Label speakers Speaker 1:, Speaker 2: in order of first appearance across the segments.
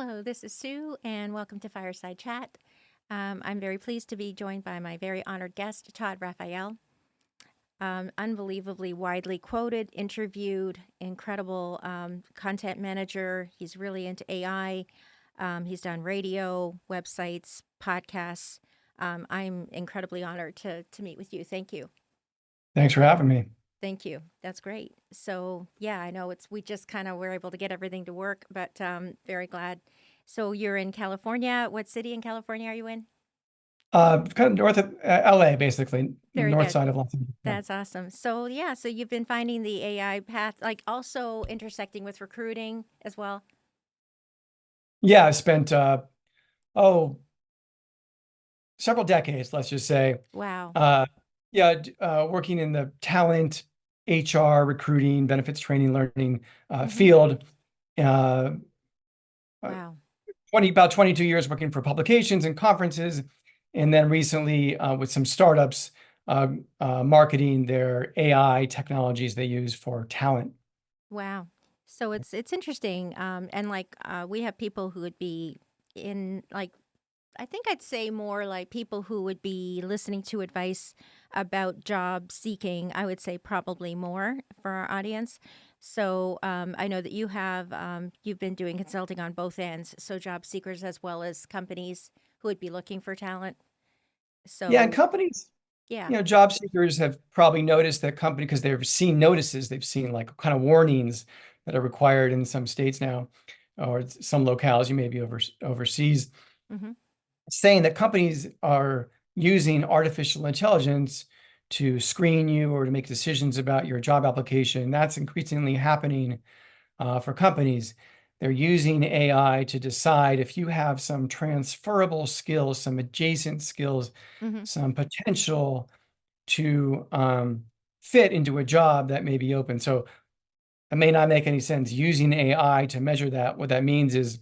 Speaker 1: Hello, this is Sue, and welcome to Fireside Chat. I'm very pleased to be joined by my very honored guest, Todd Raphael. Unbelievably widely quoted, interviewed, incredible content manager. He's really into AI. He's done radio, websites, podcasts. I'm incredibly honored to meet with you. Thank you.
Speaker 2: Thanks for having me.
Speaker 1: Thank you. That's great. So yeah, I know we just kind of were able to get everything to work, but very glad. So you're in California. What city in California are you in?
Speaker 2: Kind of north of LA, basically,
Speaker 1: Very
Speaker 2: north
Speaker 1: good.
Speaker 2: side of Los Angeles. Yeah,
Speaker 1: That's awesome. So yeah, so you've been finding the AI path, like also intersecting with recruiting as well.
Speaker 2: yeah I spent oh several decades, let's just say,
Speaker 1: Wow.
Speaker 2: uh, working in the talent, HR, recruiting, benefits training, learning
Speaker 1: Hmm.
Speaker 2: field. Uh, uh,
Speaker 1: Wow.
Speaker 2: 22 years working for publications and conferences, and then recently with some startups marketing their AI technologies they use for talent.
Speaker 1: Wow. So it's interesting. And like we have people who would be in like I think I'd say more like people who would be listening to advice about job seeking. I would say probably more for our audience. So I know that you've been doing consulting on both ends, so job seekers as well as companies who would be looking for talent.
Speaker 2: Yeah, and
Speaker 1: So
Speaker 2: companies,
Speaker 1: yeah.
Speaker 2: job seekers have probably noticed that company because they've seen notices, they've seen like kind of warnings that are required in some states now, or some locales, you may be overseas,
Speaker 1: Hmm.
Speaker 2: saying that companies are using artificial intelligence to screen you or to make decisions about your job application. That's increasingly happening for companies. They're using AI to decide if you have some transferable skills, some adjacent skills,
Speaker 1: Hmm.
Speaker 2: some potential to fit into a job that may be open. So it may not make any sense using AI to measure that. What that means is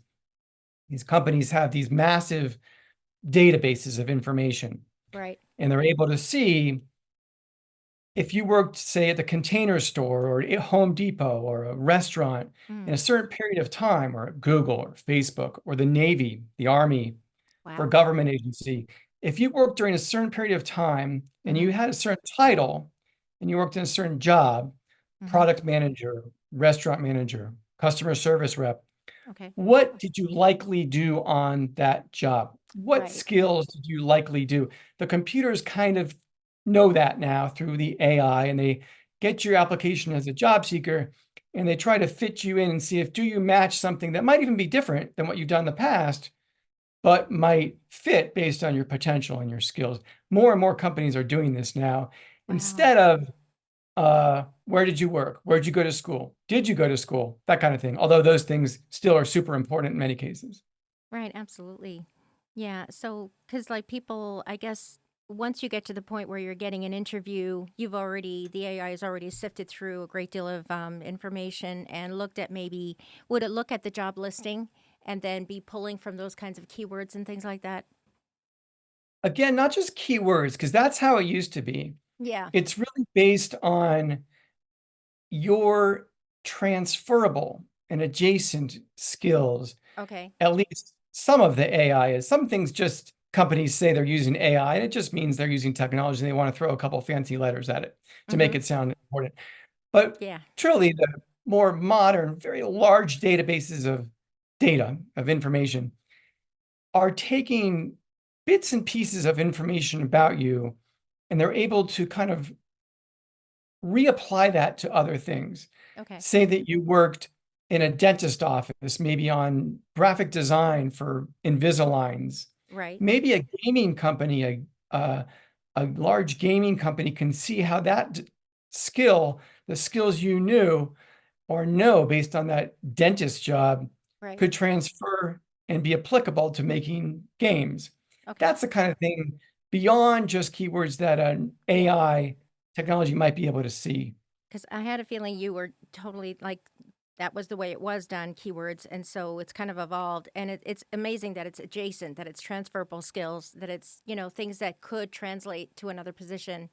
Speaker 2: these companies have these massive databases of information,
Speaker 1: Right.
Speaker 2: and they're able to see if you worked, say, at the Container Store or at Home Depot or a restaurant in
Speaker 1: Mm.
Speaker 2: a certain period of time, or at Google or Facebook or the Navy, the Army, for a
Speaker 1: Wow.
Speaker 2: government agency, if you worked during a certain period of time and
Speaker 1: Hmm.
Speaker 2: you had a certain title and you worked in a certain job,
Speaker 1: Hmm.
Speaker 2: product manager, restaurant manager, customer service rep,
Speaker 1: Okay.
Speaker 2: what did you likely do on that job? What
Speaker 1: Right.
Speaker 2: skills did you likely do? The computers kind of know that now through the AI, and they get your application as a job seeker and they try to fit you in and see if do you match something that might even be different than what you've done in the past, but might fit based on your potential and your skills. More and more companies are doing this now.
Speaker 1: Wow.
Speaker 2: Instead of where did you work? Where did you go to school? Did you go to school? That kind of thing. Although those things still are super important in many cases.
Speaker 1: Right, absolutely. Yeah, so because like people, I guess once you get to the point where you're getting an interview, the AI has already sifted through a great deal of information and looked at maybe, would it look at the job listing and then be pulling from those kinds of keywords and things like that?
Speaker 2: Again, not just keywords, because that's how it used to be.
Speaker 1: Yeah.
Speaker 2: It's really based on your transferable and adjacent skills.
Speaker 1: Okay.
Speaker 2: At least some of the AI is. Some things just companies say they're using AI, and it just means they're using technology and they want to throw a couple fancy letters at it to make
Speaker 1: Mm-hmm.
Speaker 2: it sound important. But
Speaker 1: Yeah.
Speaker 2: truly, the more modern, very large databases of data, of information, are taking bits and pieces of information about you, and they're able to kind of reapply that to other things.
Speaker 1: Okay.
Speaker 2: Say that you worked in a dentist office, maybe on graphic design for Invisaligns.
Speaker 1: Right.
Speaker 2: Maybe a gaming company, a large gaming company can see how skill, the skills you knew or know based on that dentist job,
Speaker 1: Right.
Speaker 2: could transfer and be applicable to making games.
Speaker 1: Okay.
Speaker 2: That's the kind of thing beyond just keywords that an
Speaker 1: Yeah.
Speaker 2: AI technology might be able to see.
Speaker 1: Because I had a feeling you were totally like that was the way it was done, keywords. And so it's kind of evolved. And it's amazing that it's adjacent, that it's transferable skills, that it's, things that could translate to another position,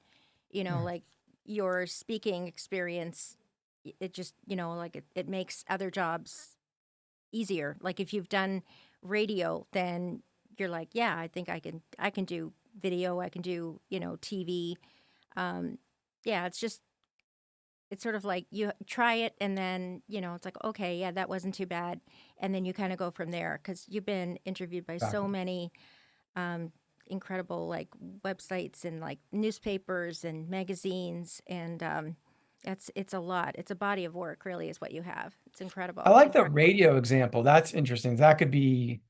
Speaker 2: Yeah.
Speaker 1: like your speaking experience. It just, like it makes other jobs easier. Like if you've done radio, then you're like, yeah, I think I can do video, I can do, TV. Um, yeah, it's sort of like you try it and then, it's like, okay, yeah, that wasn't too bad. And then you kind of go from there because you've been interviewed by so
Speaker 2: Exactly.
Speaker 1: many um, incredible like websites and like newspapers and magazines. And it's a lot. It's a body of work, really, is what you have. It's
Speaker 2: I
Speaker 1: incredible.
Speaker 2: like the
Speaker 1: Impeccable.
Speaker 2: radio example. That's interesting. That could be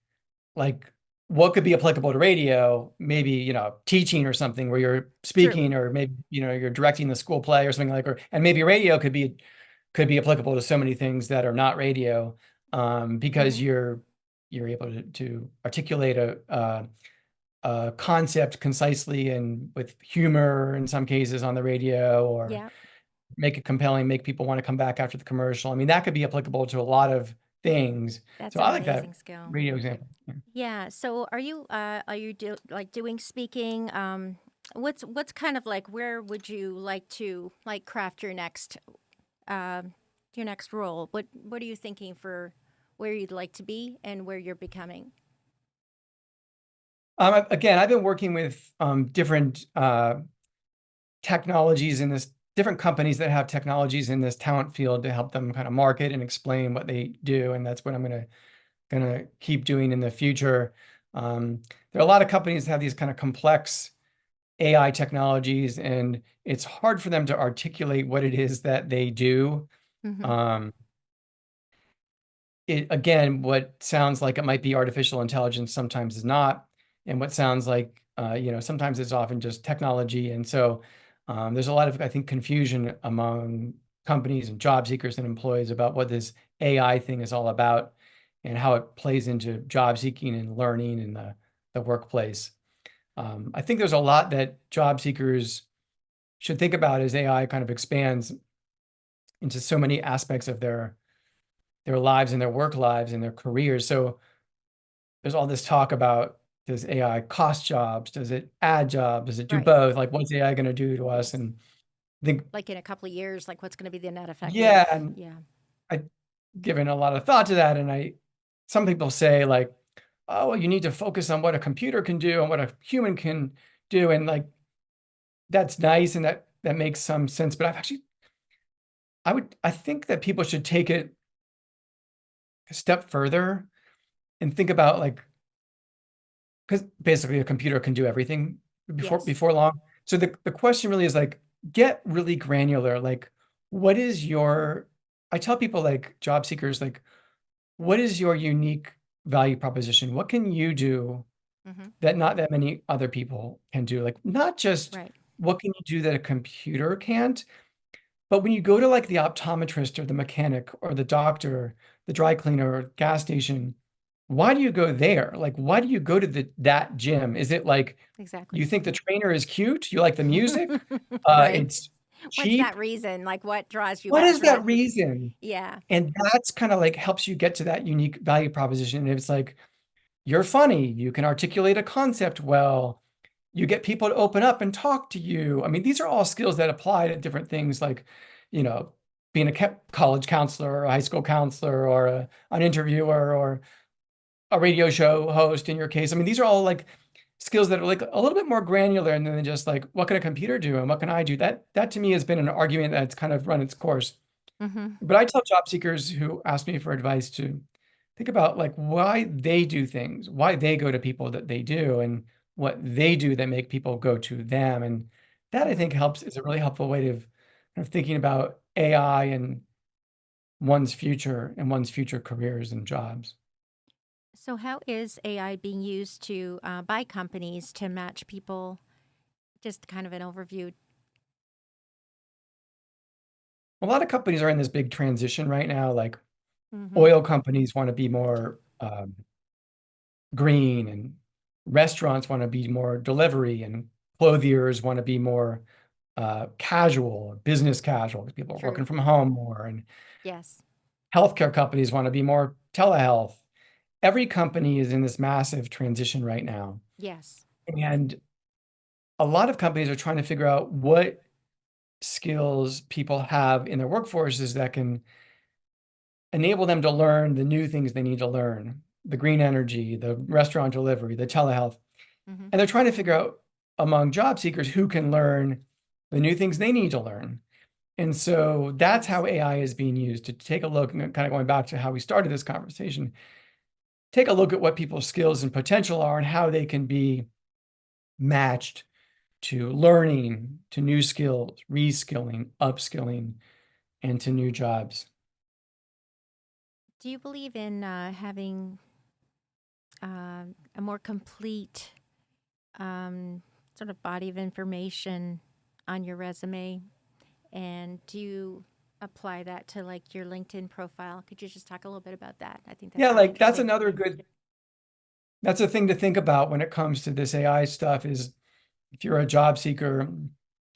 Speaker 2: like what could be applicable to radio, maybe, teaching or something where you're
Speaker 1: True.
Speaker 2: speaking, or maybe, you're directing the school play or something like, and maybe radio could be applicable to so many things that are not radio, because
Speaker 1: Hmm.
Speaker 2: you're able to articulate a concept concisely and with humor in some cases on the radio, or
Speaker 1: Yeah,
Speaker 2: make it compelling, make people want to come back after the commercial. I mean, that could be applicable to a lot of things.
Speaker 1: that's
Speaker 2: So
Speaker 1: an
Speaker 2: I like that
Speaker 1: amazing skill.
Speaker 2: radio example. Yeah.
Speaker 1: Yeah. So are you like doing speaking? What's kind of like where would you like to like craft um your next role? What are you thinking for where you'd like to be and where you're becoming?
Speaker 2: Again, I've been working with different technologies in this different companies that have technologies in this talent field to help them kind of market and explain what they do, and that's what I'm gonna keep doing in the future. There are a lot of companies that have these kind of complex AI technologies, and it's hard for them to articulate what it is that they do.
Speaker 1: Hmm.
Speaker 2: Um, it again, what sounds like it might be artificial intelligence sometimes is not, and what sounds like sometimes it's often just technology. And so there's a lot of, I think, confusion among companies and job seekers and employees about what this AI thing is all about and how it plays into job seeking and learning in the workplace. I think there's a lot that job seekers should think about as AI kind of expands into so many aspects of their lives and their work lives and their careers. So there's all this talk about, does AI cost jobs? Does it add jobs? Does it do
Speaker 1: Right.
Speaker 2: both? Like, what's AI going to do to us?
Speaker 1: Yes.
Speaker 2: And I think,
Speaker 1: Like in a couple of years, like what's going to be the net effect of?
Speaker 2: yeah, and
Speaker 1: Yeah.
Speaker 2: I've given a lot of thought to that. And some people say like, oh, well, you need to focus on what a computer can do and what a human can do. And like, that's nice. And that makes some sense. But I think that people should take it a step further and think about like, because basically a computer can do everything
Speaker 1: Yes.
Speaker 2: before long. So the question really is like, get really granular. Like, what is your, I tell people like job seekers, like, what is your unique value proposition? What can you do
Speaker 1: Hmm.
Speaker 2: that not that many other people can do? Like, not just
Speaker 1: Right.
Speaker 2: what can you do that a computer can't, but when you go to like the optometrist or the mechanic or the doctor, the dry cleaner or gas station, why do you go there? Like, why do you go to that gym? Is it like you
Speaker 1: Exactly.
Speaker 2: think the trainer is cute? You like the music?
Speaker 1: Right.
Speaker 2: It's
Speaker 1: What's
Speaker 2: cheap.
Speaker 1: that reason? Like what draws you
Speaker 2: What
Speaker 1: back
Speaker 2: is
Speaker 1: to
Speaker 2: that
Speaker 1: that?
Speaker 2: reason?
Speaker 1: Yeah.
Speaker 2: And that's kind of like helps you get to that unique value proposition. And it's like, you're funny, you can articulate a concept well, you get people to open up and talk to you. I mean, these are all skills that apply to different things like, you know, being a college counselor or a high school counselor or an interviewer or a radio show host in your case. I mean, these are all like skills that are like a little bit more granular and than just like, what can a computer do and what can I do? That to me has been an argument that's kind of run its course.
Speaker 1: Hmm.
Speaker 2: But I tell job seekers who ask me for advice to think about like why they do things, why they go to people that they do, and what they do that make people go to them. And that I
Speaker 1: Hmm.
Speaker 2: think helps is a really helpful way of thinking about AI and one's future careers and jobs.
Speaker 1: So, how is AI being used to by companies to match people? Just kind of an overview.
Speaker 2: A lot of companies are in this big transition right now. Like
Speaker 1: Hmm.
Speaker 2: oil companies want to be more green, and restaurants want to be more delivery, and clothiers want to be more casual, business casual, because people are working
Speaker 1: True.
Speaker 2: from home more, and
Speaker 1: Yes.
Speaker 2: healthcare companies want to be more telehealth. Every company is in this massive transition right now.
Speaker 1: Yes.
Speaker 2: And a lot of companies are trying to figure out what skills people have in their workforces that can enable them to learn the new things they need to learn, the green energy, the restaurant delivery, the telehealth.
Speaker 1: Hmm.
Speaker 2: And they're trying to figure out among job seekers who can learn the new things they need to learn. And so that's
Speaker 1: Yes.
Speaker 2: how AI is being used to take a look, and kind of going back to how we started this conversation, take a look at what people's skills and potential are and how they can be matched to learning, to new skills, reskilling, upskilling, and to new jobs.
Speaker 1: Do you believe in having a more complete um, sort of body of information on your resume? And do you apply that to like your LinkedIn profile? Could you just talk a little bit about that? I think
Speaker 2: Yeah,
Speaker 1: that's really
Speaker 2: like
Speaker 1: interesting.
Speaker 2: that's a thing to think about when it comes to this AI stuff is if you're a job seeker,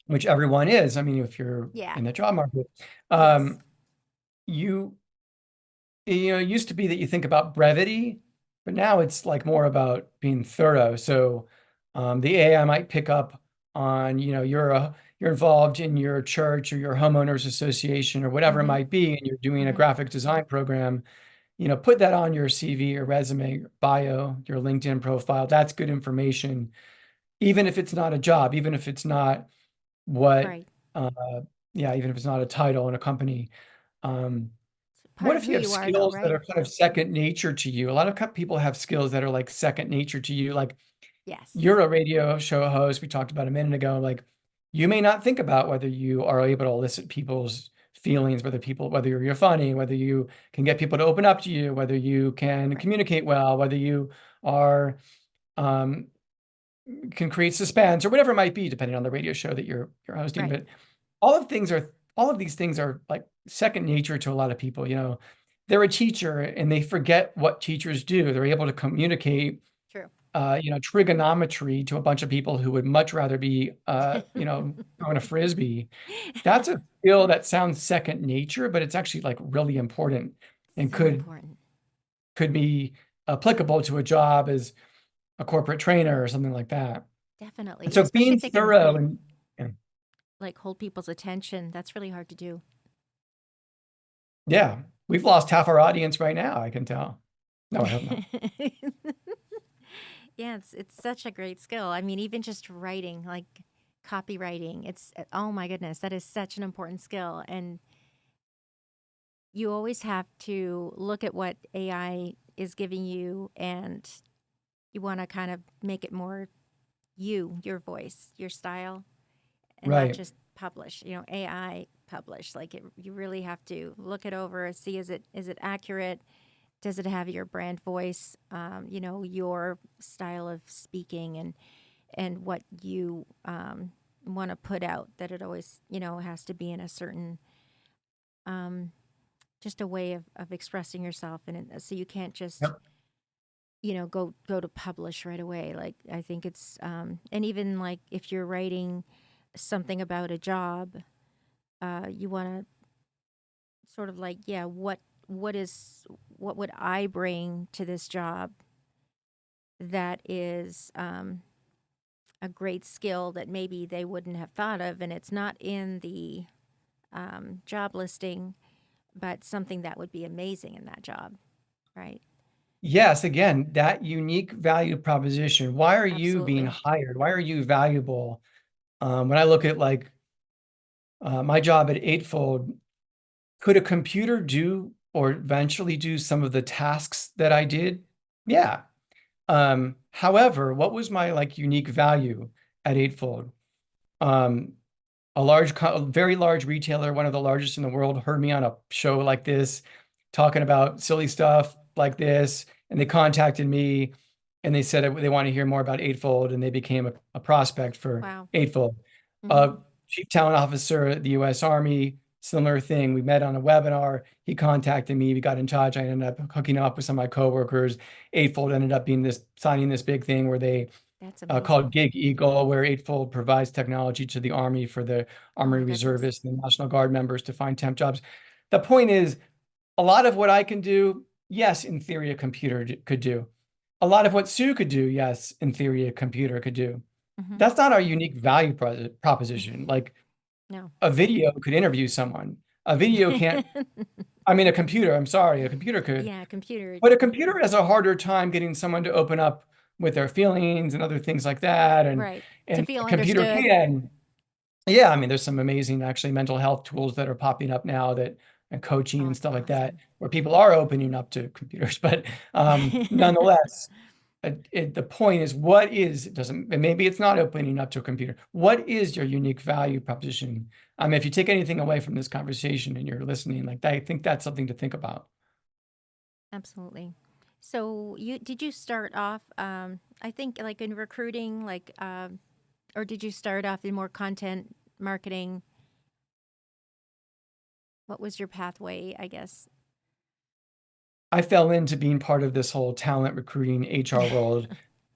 Speaker 2: which everyone is, I mean, if you're
Speaker 1: Yeah.
Speaker 2: in the job market,
Speaker 1: Yes.
Speaker 2: um, you it used to be that you think about brevity, but now it's like more about being thorough. So the AI might pick up on, you're involved in your church or your homeowners association or whatever it
Speaker 1: Mm-hmm.
Speaker 2: might be, and you're doing a
Speaker 1: Mm-hmm.
Speaker 2: graphic design program, put that on your CV or resume, your bio, your LinkedIn profile. That's good information, even if it's not a job, even if it's not what,
Speaker 1: Right.
Speaker 2: uh, yeah, even if it's not a title in a company. Um,
Speaker 1: It's part
Speaker 2: what
Speaker 1: of
Speaker 2: if
Speaker 1: who
Speaker 2: you have
Speaker 1: you are, though,
Speaker 2: skills that
Speaker 1: right?
Speaker 2: are kind of second nature to you? A lot of people have skills that are like second nature to you. Like
Speaker 1: Yes.
Speaker 2: you're a radio show host, we talked about a minute ago. Like you may not think about whether you are able to elicit people's feelings, whether you're funny, whether you can get people to open up to you, whether you can
Speaker 1: Right.
Speaker 2: communicate well, whether you are um, can create suspense or whatever it might be, depending on the radio show that you're hosting.
Speaker 1: Right.
Speaker 2: But all of these things are like second nature to a lot of people. They're a teacher and they forget what teachers do. They're able to communicate,
Speaker 1: True.
Speaker 2: trigonometry to a bunch of people who would much rather be, throwing a frisbee. That's a skill that sounds second nature, but it's actually like really important and
Speaker 1: So
Speaker 2: could
Speaker 1: important.
Speaker 2: could be applicable to a job as a corporate trainer or something like that. And
Speaker 1: Definitely.
Speaker 2: so
Speaker 1: Especially
Speaker 2: being
Speaker 1: if they can
Speaker 2: thorough and yeah,
Speaker 1: like hold people's attention. That's really hard to do.
Speaker 2: yeah, we've lost half our audience right now, I can tell. No, I hope not.
Speaker 1: Yeah, it's such a great skill. I mean, even just writing, like copywriting, it's oh my goodness, that is such an important skill. And you always have to look at what AI is giving you, and you want to kind of make it more you, your voice, your style, and not
Speaker 2: Right.
Speaker 1: just publish, AI publish. Like you really have to look it over and see, is it accurate? Does it have your brand voice? Your style of speaking, and what you want to put out. That it always has to be in a certain um, just a way of expressing yourself, so you can't just
Speaker 2: Yep.
Speaker 1: go to publish right away. Like I think it's and even like if you're writing something about a job, you want to sort of like, yeah, what would I bring to this job that is a great skill that maybe they wouldn't have thought of, and it's not in the job listing, but something that would be amazing in that job, right?
Speaker 2: Yes, again, that unique value proposition. Why are you being
Speaker 1: Absolutely.
Speaker 2: hired? Why are you valuable? When I look at like my job at Eightfold, could a computer do or eventually do some of the tasks that I did? Yeah. However, what was my like unique value at Eightfold? Um, a very large retailer, one of the largest in the world, heard me on a show like this, talking about silly stuff like this, and they contacted me and they said they want to hear more about Eightfold, and they became a prospect for
Speaker 1: Wow.
Speaker 2: Eightfold.
Speaker 1: Hmm.
Speaker 2: Chief talent officer at the U.S. Army, similar thing. We met on a webinar. He contacted me. We got in touch. I ended up hooking up with some of my coworkers. Eightfold ended up signing this big thing where they
Speaker 1: That's
Speaker 2: called
Speaker 1: amazing.
Speaker 2: Gig Eagle, where Eightfold provides technology to the Army for the
Speaker 1: Oh
Speaker 2: Army
Speaker 1: my goodness.
Speaker 2: reservists and National Guard members to find temp jobs. The point is, a lot of what I can do, yes, in theory, a computer could do. A lot of what Sue could do, yes, in theory, a computer could do.
Speaker 1: Hmm.
Speaker 2: That's not our unique value proposition. Like
Speaker 1: No.
Speaker 2: a video could interview someone. A video can't I mean, a computer, I'm sorry, a computer could.
Speaker 1: Yeah, computer.
Speaker 2: But a computer has a harder time getting someone to open up with their feelings and other things like that.
Speaker 1: Right. To
Speaker 2: And
Speaker 1: feel
Speaker 2: a computer
Speaker 1: understood.
Speaker 2: can. Yeah, I mean, there's some amazing actually mental health tools that are popping up now that and coaching and stuff like that,
Speaker 1: Awesome.
Speaker 2: where people are opening up to computers. But nonetheless, the point is, what is it doesn't and maybe it's not opening up to a computer. What is your unique value proposition? If you take anything away from this conversation and you're listening, like that, I think that's something to think about.
Speaker 1: Absolutely. So you start off I think like in recruiting like or did you start off in more content marketing? What was your pathway, I guess?
Speaker 2: I fell into being part of this whole talent recruiting HR world,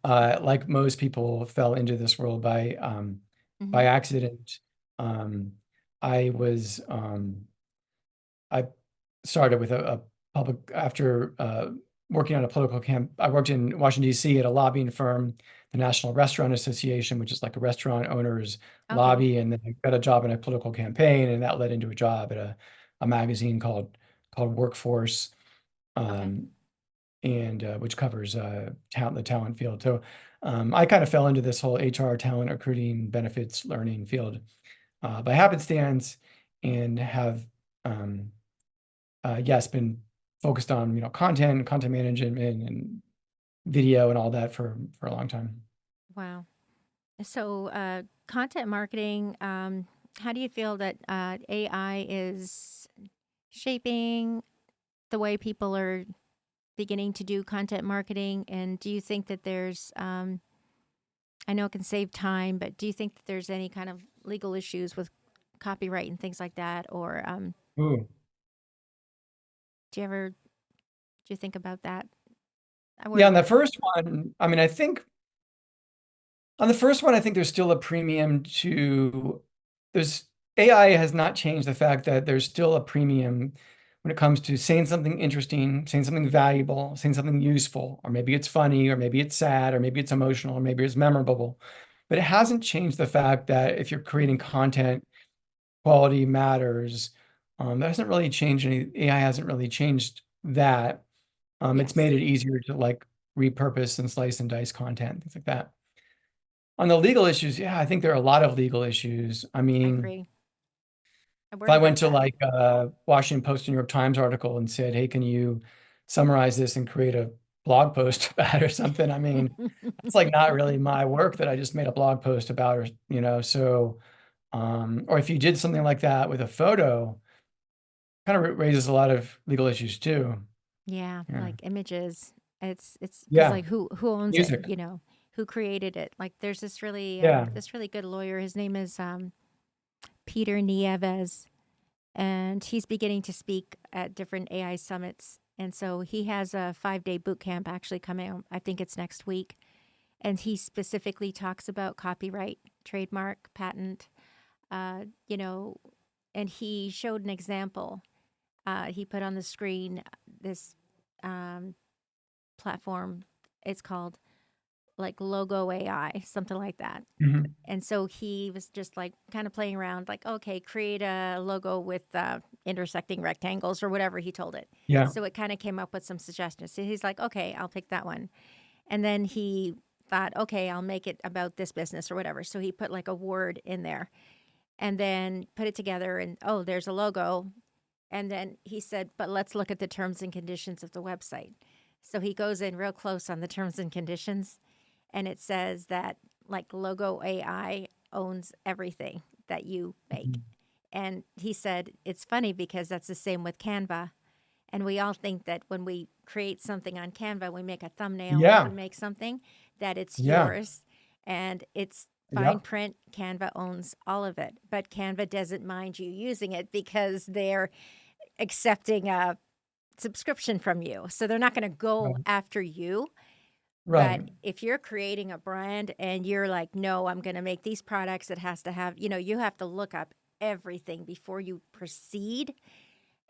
Speaker 2: like most people fell into this world by
Speaker 1: Mhm.
Speaker 2: accident. Um, I was I started with a public after working on a political camp. I worked in Washington D.C. at a lobbying firm, the National Restaurant Association, which is like a restaurant owners
Speaker 1: Okay.
Speaker 2: lobby, and then I got a job in a political campaign, and that led into a job at a magazine called Workforce.
Speaker 1: Okay.
Speaker 2: Um, and which covers the talent field. So I kind of fell into this whole HR talent recruiting benefits learning field by happenstance, and have um, yes been focused on content management and video and all that for a long time.
Speaker 1: Wow. So, content marketing, how do you feel that AI is shaping the way people are beginning to do content marketing? And do you think that I know it can save time, but do you think that there's any kind of legal issues with copyright and things like that? Or
Speaker 2: Ooh.
Speaker 1: do you think about that? I
Speaker 2: Yeah, on
Speaker 1: worry.
Speaker 2: the first one, I think on the first one, I think there's still a premium to there's AI has not changed the fact that there's still a premium when it comes to saying something interesting, saying something valuable, saying something useful, or maybe it's funny, or maybe it's sad, or maybe it's emotional, or maybe it's memorable. But it hasn't changed the fact that if you're creating content, quality matters. That hasn't really changed AI hasn't really changed that. It's
Speaker 1: Yes,
Speaker 2: made it easier to like repurpose and slice and dice content, things like that. On the legal issues, yeah, I think there are a lot of legal issues.
Speaker 1: I
Speaker 2: If
Speaker 1: agree. I worry
Speaker 2: I went
Speaker 1: about
Speaker 2: to
Speaker 1: that.
Speaker 2: like a Washington Post, New York Times article and said, "Hey, can you summarize this and create a blog post about it or something?" That's like not really my work that I just made a blog post about, so, or if you did something like that with a photo, kind of raises a lot of legal issues too.
Speaker 1: Yeah,
Speaker 2: Yeah.
Speaker 1: like images. It's because
Speaker 2: Yeah.
Speaker 1: like who owns it?
Speaker 2: Music.
Speaker 1: Who created it? Like there's
Speaker 2: Yeah.
Speaker 1: this really good lawyer. His name is Peter Nieves, and he's beginning to speak at different AI summits. And so he has a 5-day boot camp actually coming out. I think it's next week. And he specifically talks about copyright, trademark, patent, uh, you know, and he showed an example. He put on the screen this um, platform. It's called like Logo AI, something like that.
Speaker 2: Mhm.
Speaker 1: And so he was just like kind of playing around, like, okay, create a logo with intersecting rectangles or whatever he told it.
Speaker 2: Yeah.
Speaker 1: So it kind of came up with some suggestions. So he's like, okay, I'll pick that one. And then he thought, okay, I'll make it about this business or whatever. So he put like a word in there and then put it together and, oh, there's a logo. And then he said, but let's look at the terms and conditions of the website. So he goes in real close on the terms and conditions, and it says that like Logo AI owns everything that you make.
Speaker 2: Mhm.
Speaker 1: And he said it's funny because that's the same with Canva. And we all think that when we create something on Canva, we make a thumbnail or we
Speaker 2: Yeah.
Speaker 1: make something, that it's
Speaker 2: Yeah.
Speaker 1: yours and it's fine
Speaker 2: Yep.
Speaker 1: print. Canva owns all of it. But Canva doesn't mind you using it because they're accepting a subscription from you. So they're not going to go
Speaker 2: Right.
Speaker 1: after you.
Speaker 2: Right.
Speaker 1: But if you're creating a brand and you're like, no, I'm going to make these products, it has to have, you have to look up everything before you proceed.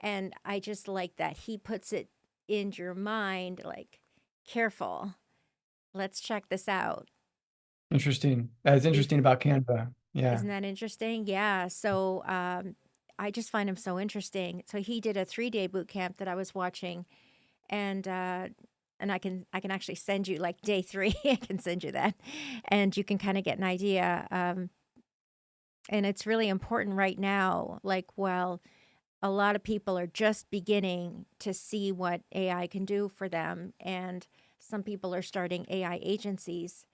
Speaker 1: And I just like that he puts it in your mind, like, careful, let's check this out.
Speaker 2: Interesting. That is
Speaker 1: Bef-
Speaker 2: interesting about Canva. Yeah.
Speaker 1: Isn't that interesting? Yeah. So I just find him so interesting. So he did a 3-day boot camp that I was watching, and I can actually send you like day 3. I can send you that, and you can kind of get an idea. And it's really important right now. Like, well, a lot of people are just beginning to see what AI can do for them, and some people are starting AI agencies.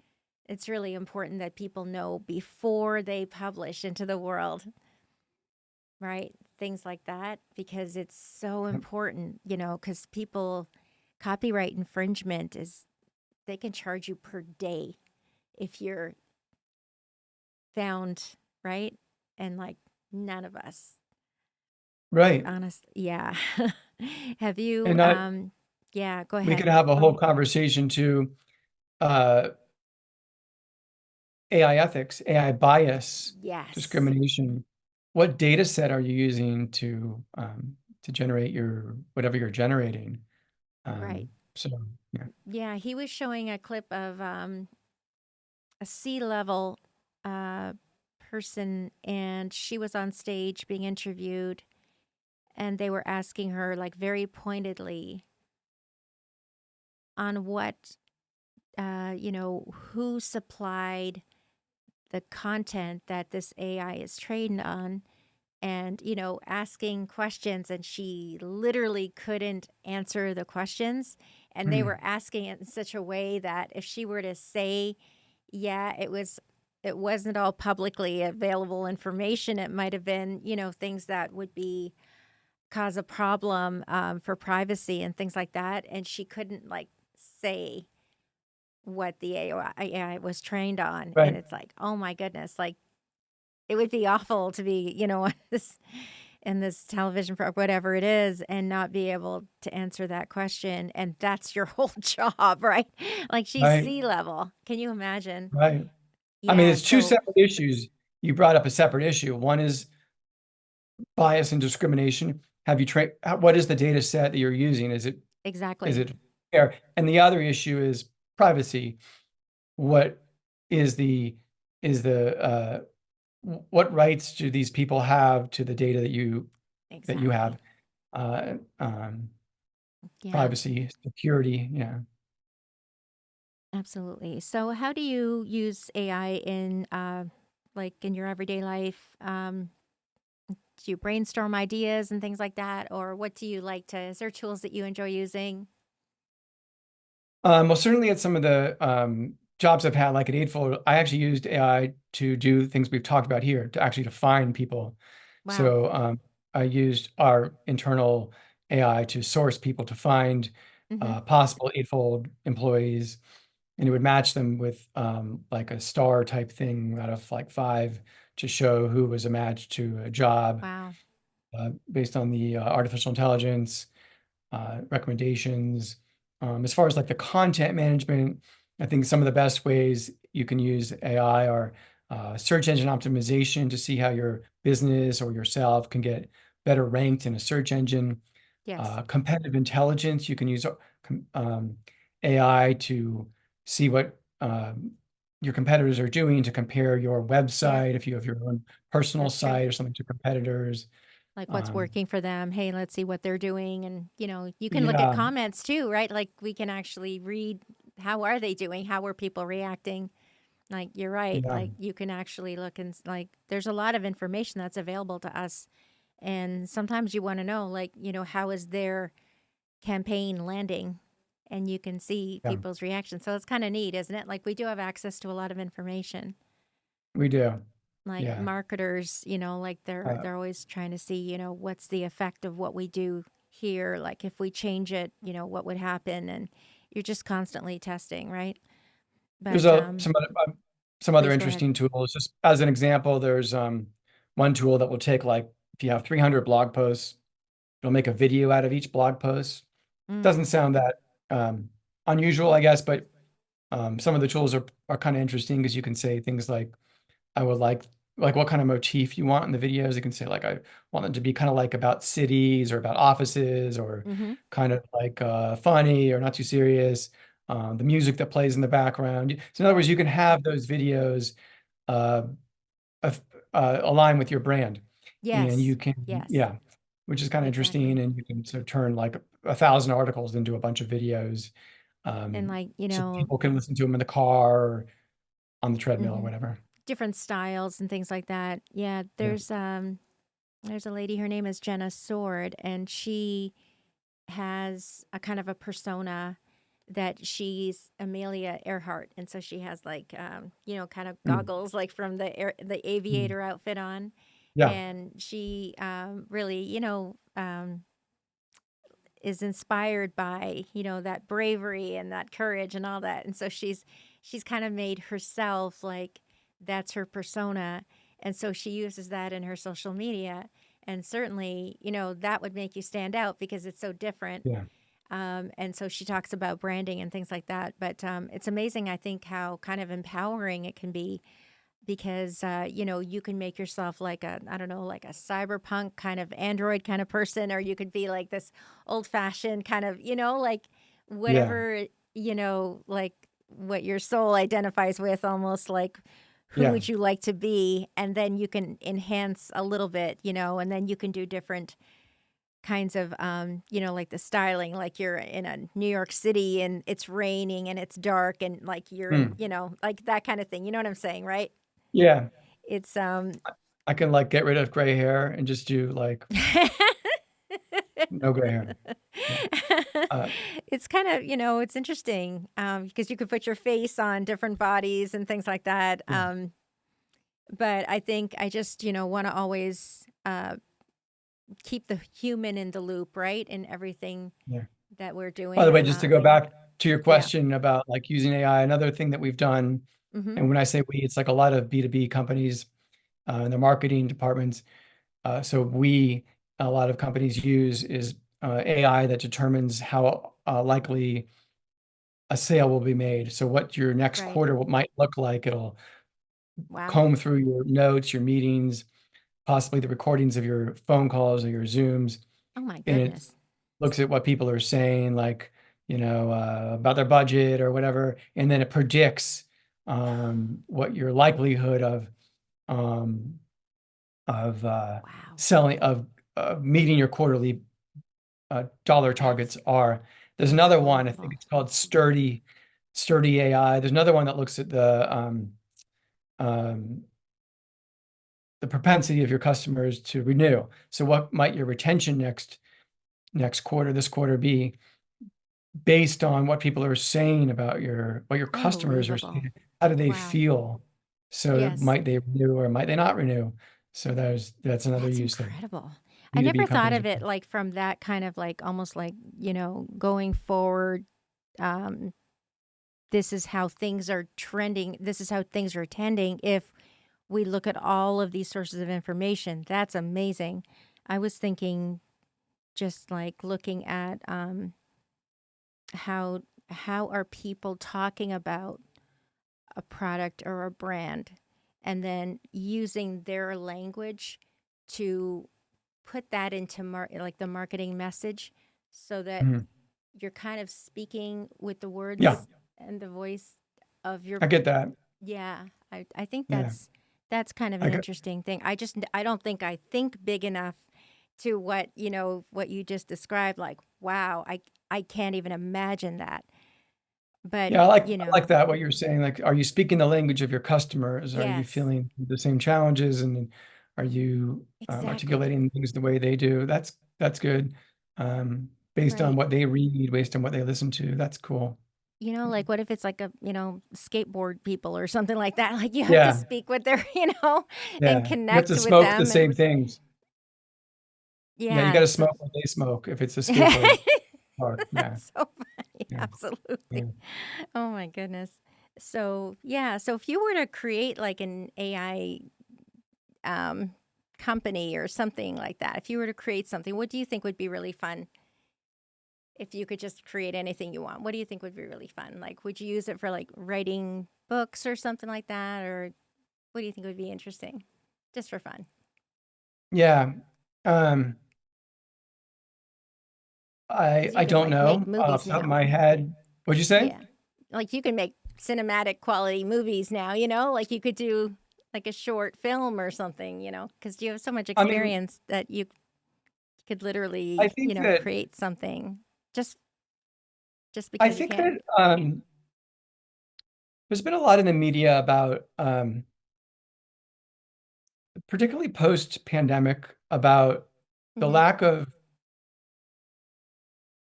Speaker 1: It's really important that people know before they publish into the world, right? Things like that, because it's so important, because people, copyright infringement is, they can charge you per day if you're found, right? And like none of us,
Speaker 2: Right.
Speaker 1: honest. Yeah. Have you,
Speaker 2: And
Speaker 1: yeah, go
Speaker 2: we
Speaker 1: ahead.
Speaker 2: could have a whole conversation to uh, AI ethics, AI bias,
Speaker 1: Yes.
Speaker 2: discrimination. What data set are you using to generate your whatever you're generating?
Speaker 1: Right.
Speaker 2: So yeah.
Speaker 1: Yeah. He was showing a clip of a C-level uh, person, and she was on stage being interviewed, and they were asking her, like, very pointedly on what, who supplied the content that this AI is trained on, and, asking questions, and she literally couldn't answer the questions. And they were
Speaker 2: Hmm.
Speaker 1: asking it in such a way that if she were to say, yeah, it wasn't all publicly available information, it might have been, things that would be cause a problem for privacy and things like that. And she couldn't like say what the AI was trained on. And
Speaker 2: Right.
Speaker 1: it's like, oh my goodness, like it would be awful to be, on this in this television for whatever it is and not be able to answer that question. And that's your whole job, right? Like she's
Speaker 2: Right.
Speaker 1: C-level. Can you imagine?
Speaker 2: Right. I mean,
Speaker 1: Yeah.
Speaker 2: it's two
Speaker 1: So
Speaker 2: separate issues. You brought up a separate issue. One is bias and discrimination. Have you trained? What is the data set that you're using? Is
Speaker 1: exactly.
Speaker 2: it fair? And the other issue is privacy. What is the what rights do these people have to the data that you have?
Speaker 1: Exactly.
Speaker 2: Uh, um,
Speaker 1: Yeah,
Speaker 2: privacy, security. Yeah.
Speaker 1: absolutely. So how do you use AI in like in your everyday life? Do you brainstorm ideas and things like that? Or what do you like to, is there tools that you enjoy using?
Speaker 2: Well, certainly at some of the jobs I've had, like at Eightfold, I actually used AI to do things we've talked about here, to find people.
Speaker 1: Wow.
Speaker 2: So I used our internal AI to source people to find
Speaker 1: Mm-hmm.
Speaker 2: possible Eightfold employees, and it would match them with like a star type thing out of like 5 to show who was a match to a job
Speaker 1: Wow.
Speaker 2: based on the artificial intelligence recommendations. As far as like the content management, I think some of the best ways you can use AI are search engine optimization to see how your business or yourself can get better ranked in a search engine.
Speaker 1: Yes.
Speaker 2: Competitive intelligence, you can use AI to see what your competitors are doing to compare your
Speaker 1: Yeah.
Speaker 2: website, if you have your own personal
Speaker 1: That's true.
Speaker 2: site or something, to competitors.
Speaker 1: Like what's
Speaker 2: Um,
Speaker 1: working for them. Hey, let's see what they're doing. And, you can look at
Speaker 2: yeah,
Speaker 1: comments too, right? Like we can actually read, how are they doing? How are people reacting? Like you're right.
Speaker 2: yeah.
Speaker 1: Like you can actually look and like there's a lot of information that's available to us. And sometimes you want to know, like, how is their campaign landing? And you can see
Speaker 2: Yeah,
Speaker 1: people's reactions. So it's kind of neat, isn't it? Like we do have access to a lot of information.
Speaker 2: we do.
Speaker 1: Like
Speaker 2: Yeah.
Speaker 1: marketers, like they're
Speaker 2: Uh,
Speaker 1: they're always trying to see, what's the effect of what we do here? Like if we change it, what would happen? And you're just constantly testing, right?
Speaker 2: there's
Speaker 1: But
Speaker 2: some other
Speaker 1: please go ahead.
Speaker 2: interesting tools. Just as an example, there's one tool that will take like if you have 300 blog posts, it'll make a video out of each blog post.
Speaker 1: Mm,
Speaker 2: Doesn't sound that um, unusual, I guess, but some of the tools are kind of interesting because you can say things like I would like what kind of motif you want in the videos. You can say like I want them to be kind of like about cities or about offices or
Speaker 1: mm-hmm.
Speaker 2: kind of like funny or not too serious. The music that plays in the background. So in other words,
Speaker 1: Right.
Speaker 2: you can have those videos uh, align with your brand. and
Speaker 1: Yes.
Speaker 2: you can,
Speaker 1: Yes.
Speaker 2: yeah, which is kind of interesting.
Speaker 1: Exactly.
Speaker 2: And you can sort of turn like 1,000 articles into a bunch of videos.
Speaker 1: And
Speaker 2: Um,
Speaker 1: like,
Speaker 2: so people can listen to them in the car or on the treadmill or
Speaker 1: mhm,
Speaker 2: whatever.
Speaker 1: different styles and things like that. Yeah,
Speaker 2: Yeah.
Speaker 1: there's a lady, her name is Jenna Sword, and she has a kind of a persona that she's Amelia Earhart, and so she has like kind of
Speaker 2: Mm,
Speaker 1: goggles like from the
Speaker 2: mm.
Speaker 1: aviator outfit on,
Speaker 2: Yeah.
Speaker 1: and she really is inspired by that bravery and that courage and all that, and so she's kind of made herself like that's her persona, and so she uses that in her social media, and certainly that would make you stand out because it's so different.
Speaker 2: Yeah.
Speaker 1: And so she talks about branding and things like that. But it's amazing, I think, how kind of empowering it can be because, you can make yourself like I don't know, like a cyberpunk kind of android kind of person, or you could be like this old fashioned kind of, like
Speaker 2: Yeah.
Speaker 1: whatever, like what your soul identifies with, almost like who
Speaker 2: Yeah.
Speaker 1: would you like to be? And then you can enhance a little bit, and then you can do different kinds of like the styling, like you're in a New York City and it's raining and it's dark and like you're in,
Speaker 2: Mm.
Speaker 1: like that kind of thing. You know what I'm saying, right?
Speaker 2: Yeah.
Speaker 1: It's
Speaker 2: I can like get rid of gray hair and just do like no gray hair. Yeah. Uh,
Speaker 1: it's kind of, it's interesting because you could put your face on different bodies and things like that.
Speaker 2: yeah.
Speaker 1: But I think I just, want to always keep the human in the loop, right? In everything
Speaker 2: Yeah.
Speaker 1: that we're
Speaker 2: By the
Speaker 1: doing.
Speaker 2: way, just to go back to your
Speaker 1: Yeah.
Speaker 2: question about like using AI, another thing that we've done,
Speaker 1: Mm-hmm.
Speaker 2: and when I say we, it's like a lot of B2B companies and their marketing departments. So a lot of companies use is AI that determines how likely a sale will be made. So what your next
Speaker 1: Right.
Speaker 2: quarter might look like. It'll
Speaker 1: Wow.
Speaker 2: comb through your notes, your meetings, possibly the recordings of your phone calls or your Zooms,
Speaker 1: Oh my
Speaker 2: and it
Speaker 1: goodness.
Speaker 2: looks at what people are saying, like, about their budget or whatever, and then it predicts what your likelihood um, of
Speaker 1: Wow.
Speaker 2: selling of meeting your quarterly dollar targets
Speaker 1: That's
Speaker 2: are. There's
Speaker 1: that's
Speaker 2: another one, I think
Speaker 1: unbelievable.
Speaker 2: it's called Sturdy AI. There's another one that looks at um, the propensity of your customers to renew. So what might your retention next quarter, this quarter be based on what people are saying about what your customers are
Speaker 1: Unbelievable.
Speaker 2: saying? How do they
Speaker 1: Wow.
Speaker 2: feel? So
Speaker 1: Yes.
Speaker 2: might they renew or might they not renew? So that's another
Speaker 1: That's
Speaker 2: use that
Speaker 1: incredible. I
Speaker 2: B2B
Speaker 1: never thought
Speaker 2: companies are
Speaker 1: of it
Speaker 2: doing.
Speaker 1: like from that kind of like almost like, going forward. Um, this is how things are trending. This is how things are tending. If we look at all of these sources of information, that's amazing. I was thinking just like looking at how how are people talking about a product or a brand and then using their language to put that into like the marketing message so that
Speaker 2: Mhm.
Speaker 1: you're kind of speaking with the
Speaker 2: Yeah,
Speaker 1: words and the voice of your
Speaker 2: I get that.
Speaker 1: yeah. I think
Speaker 2: Yeah.
Speaker 1: that's kind of
Speaker 2: I
Speaker 1: an
Speaker 2: get,
Speaker 1: interesting thing. I don't think I think big enough to what you just described, like wow, I can't even imagine that, but
Speaker 2: yeah, I like that, what you're saying. Like, are you speaking the language of your customers? Are you
Speaker 1: yes,
Speaker 2: feeling the same challenges? And are you
Speaker 1: exactly.
Speaker 2: articulating things the way they do? That's good. Based on
Speaker 1: Right.
Speaker 2: what they read, based on what they listen to. That's cool.
Speaker 1: Like what if it's like a, skateboard people or something like that? Like you have to
Speaker 2: Yeah,
Speaker 1: speak with their, and
Speaker 2: yeah. You have to
Speaker 1: connect with
Speaker 2: smoke the
Speaker 1: them. And
Speaker 2: same things. Yeah, you got
Speaker 1: yeah,
Speaker 2: to
Speaker 1: so
Speaker 2: smoke what they smoke if it's a skateboard
Speaker 1: that's
Speaker 2: park. Yeah,
Speaker 1: so funny.
Speaker 2: yeah,
Speaker 1: Absolutely.
Speaker 2: yeah.
Speaker 1: Oh my goodness. So yeah, so if you were to create like an AI um, company or something like that, if you were to create something, what do you think would be really fun? If you could just create anything you want, what do you think would be really fun? Like, would you use it for like writing books or something like that? Or what do you think would be interesting? Just for fun.
Speaker 2: Yeah. Um, I
Speaker 1: Because you
Speaker 2: I
Speaker 1: can
Speaker 2: don't
Speaker 1: like make
Speaker 2: know
Speaker 1: movies
Speaker 2: off the top of
Speaker 1: now.
Speaker 2: my head. What'd you say?
Speaker 1: Yeah. Like you can make cinematic quality movies now, like you could do. like a short film or something, because you have so much
Speaker 2: I mean,
Speaker 1: experience that you could
Speaker 2: I
Speaker 1: literally,
Speaker 2: think that
Speaker 1: create something just just
Speaker 2: I
Speaker 1: because you
Speaker 2: think
Speaker 1: can.
Speaker 2: that there's been a lot in the media about particularly post-pandemic about the
Speaker 1: Hmm.
Speaker 2: lack of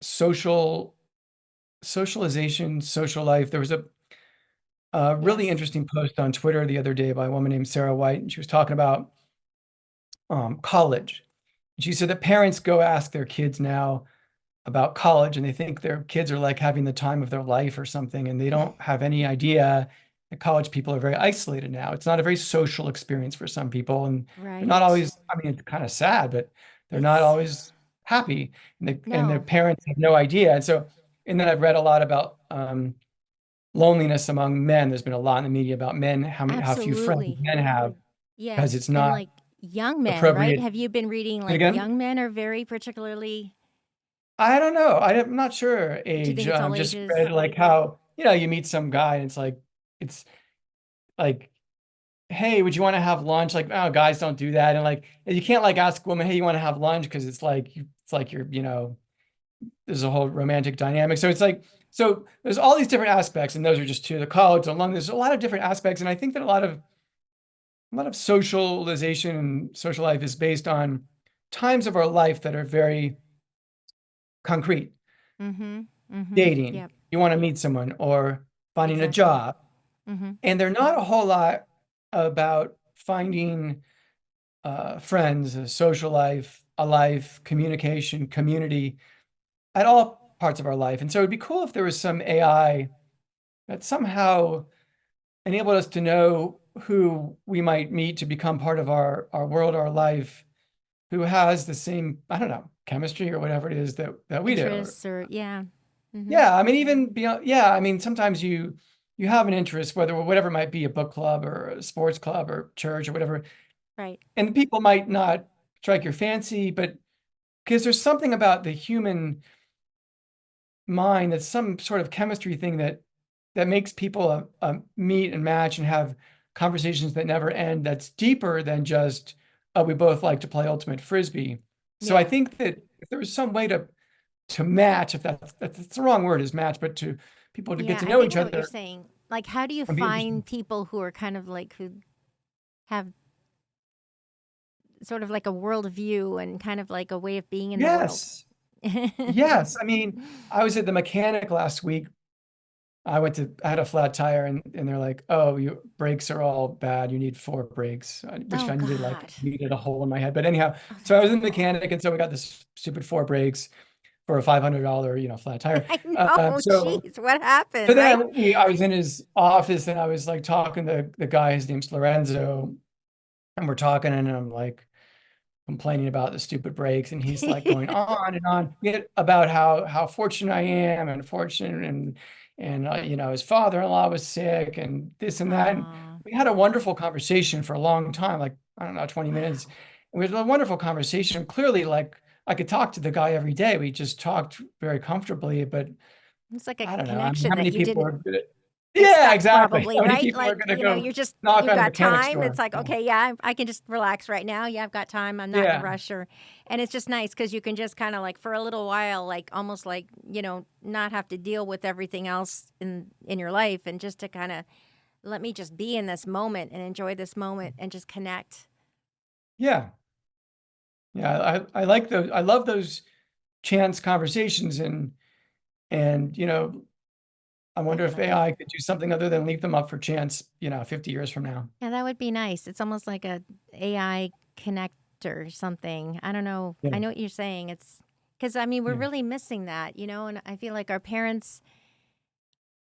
Speaker 2: social socialization, social life. There was a really
Speaker 1: Yes.
Speaker 2: interesting post on Twitter the other day by a woman named Sarah White, and she was talking about college. She said that parents go ask their kids now about college, and they think their kids are like having the time of their life or something, and they don't have any idea that college people are very isolated now. It's not a very social experience for some people, and they're not
Speaker 1: Right.
Speaker 2: always, I mean, it's kind of sad, but they're not
Speaker 1: It's
Speaker 2: always happy, and their
Speaker 1: no.
Speaker 2: parents have no idea. And so, and then I've read a lot about loneliness among men. There's been a lot in the media about men, how few friends
Speaker 1: Absolutely.
Speaker 2: men have because
Speaker 1: Yes.
Speaker 2: it's
Speaker 1: And
Speaker 2: not
Speaker 1: like young men, right?
Speaker 2: appropriate.
Speaker 1: Have you been reading
Speaker 2: And
Speaker 1: like
Speaker 2: again,
Speaker 1: young men are very particularly,
Speaker 2: I don't know. I'm not sure
Speaker 1: do you
Speaker 2: age.
Speaker 1: think it's all
Speaker 2: Just
Speaker 1: ages?
Speaker 2: read like how, you meet some guy and it's like, hey, would you want to have lunch? Like, oh, guys don't do that. And like, you can't like ask a woman, hey, you want to have lunch? Because it's like you're, there's a whole romantic dynamic. So it's like, so there's all these different aspects, and those are just two. The college, along, there's a lot of different aspects. And I think that a lot of socialization and social life is based on times of our life that are very concrete.
Speaker 1: Mm-hmm. Mm-hmm.
Speaker 2: Dating,
Speaker 1: Yep.
Speaker 2: you want to meet someone, or finding a
Speaker 1: Exactly.
Speaker 2: job.
Speaker 1: Mm-hmm.
Speaker 2: And they're not a whole lot about finding friends, a social life, a life, communication, community at all parts of our life. And so it'd be cool if there was some AI that somehow enabled us to know who we might meet to become part of our world, our life, who has the same, I don't know, chemistry or whatever it is that we do.
Speaker 1: Interests or yeah. Mm-hmm.
Speaker 2: Yeah, I mean, even beyond, yeah, I mean, sometimes you have an interest, whatever it might be, a book club or a sports club or church or whatever,
Speaker 1: Right.
Speaker 2: and people might not strike your fancy, but because there's something about the human mind that's some sort of chemistry thing that makes people meet and match and have conversations that never end. That's deeper than just we both like to play ultimate frisbee. So I
Speaker 1: Yeah.
Speaker 2: think that if there was some way to match, if that's the wrong word is match, but to people to get
Speaker 1: Yeah.
Speaker 2: to
Speaker 1: I
Speaker 2: know
Speaker 1: think
Speaker 2: each
Speaker 1: I know what you're
Speaker 2: other
Speaker 1: saying. Like, how do you
Speaker 2: and be interested.
Speaker 1: find people who are kind of like who have sort of like a worldview and kind of like a way of being in the world?
Speaker 2: Yes. Yes. I mean, I was at the mechanic last week. I had a flat tire, and they're like, oh, your brakes are all bad. You need four brakes, which
Speaker 1: Oh
Speaker 2: I
Speaker 1: God.
Speaker 2: needed a hole in my head. But anyhow,
Speaker 1: Oh,
Speaker 2: so I
Speaker 1: that's
Speaker 2: was in the
Speaker 1: awful.
Speaker 2: mechanic, and so we got this stupid four brakes for a $500, flat tire.
Speaker 1: I know.
Speaker 2: So
Speaker 1: Jeez, what happened?
Speaker 2: So
Speaker 1: Right?
Speaker 2: then I was in his office, and I was like talking to the guy, his name's Lorenzo, and we're talking, and I'm like complaining about the stupid brakes, and he's like going on and on about how fortunate I am, and fortunate, and his father-in-law was sick and this and that. And
Speaker 1: Oh,
Speaker 2: we had a wonderful conversation for a long time, like, I don't know, 20 minutes.
Speaker 1: wow.
Speaker 2: We had a wonderful conversation. Clearly, like, I could talk to the guy every day. We just talked very comfortably, but
Speaker 1: It's like a
Speaker 2: I don't know. I mean,
Speaker 1: connection
Speaker 2: how
Speaker 1: that
Speaker 2: many
Speaker 1: you
Speaker 2: people
Speaker 1: didn't
Speaker 2: are good at, yeah,
Speaker 1: expect,
Speaker 2: exactly.
Speaker 1: probably,
Speaker 2: How many
Speaker 1: right?
Speaker 2: people are
Speaker 1: Like,
Speaker 2: going to go knock
Speaker 1: you've
Speaker 2: on a
Speaker 1: got
Speaker 2: mechanic
Speaker 1: time. It's
Speaker 2: store?
Speaker 1: like, okay, yeah, I can just relax right now. Yeah, I've got time. I'm not in a
Speaker 2: Yeah.
Speaker 1: rush, and it's just nice because you can just kind of like for a little while, like almost like not have to deal with everything else in your life, and just to kind of let me just be in this moment and enjoy this moment and just connect.
Speaker 2: Yeah. Yeah. I like those. I love those chance conversations, and I wonder if
Speaker 1: Definitely.
Speaker 2: AI could do something other than leave them up for chance, 50 years from now.
Speaker 1: Yeah, that would be nice. It's almost like a AI connector or something. I don't know. I
Speaker 2: Yeah.
Speaker 1: know what you're saying. It's because I mean we're
Speaker 2: Yeah.
Speaker 1: really missing that, and I feel like our parents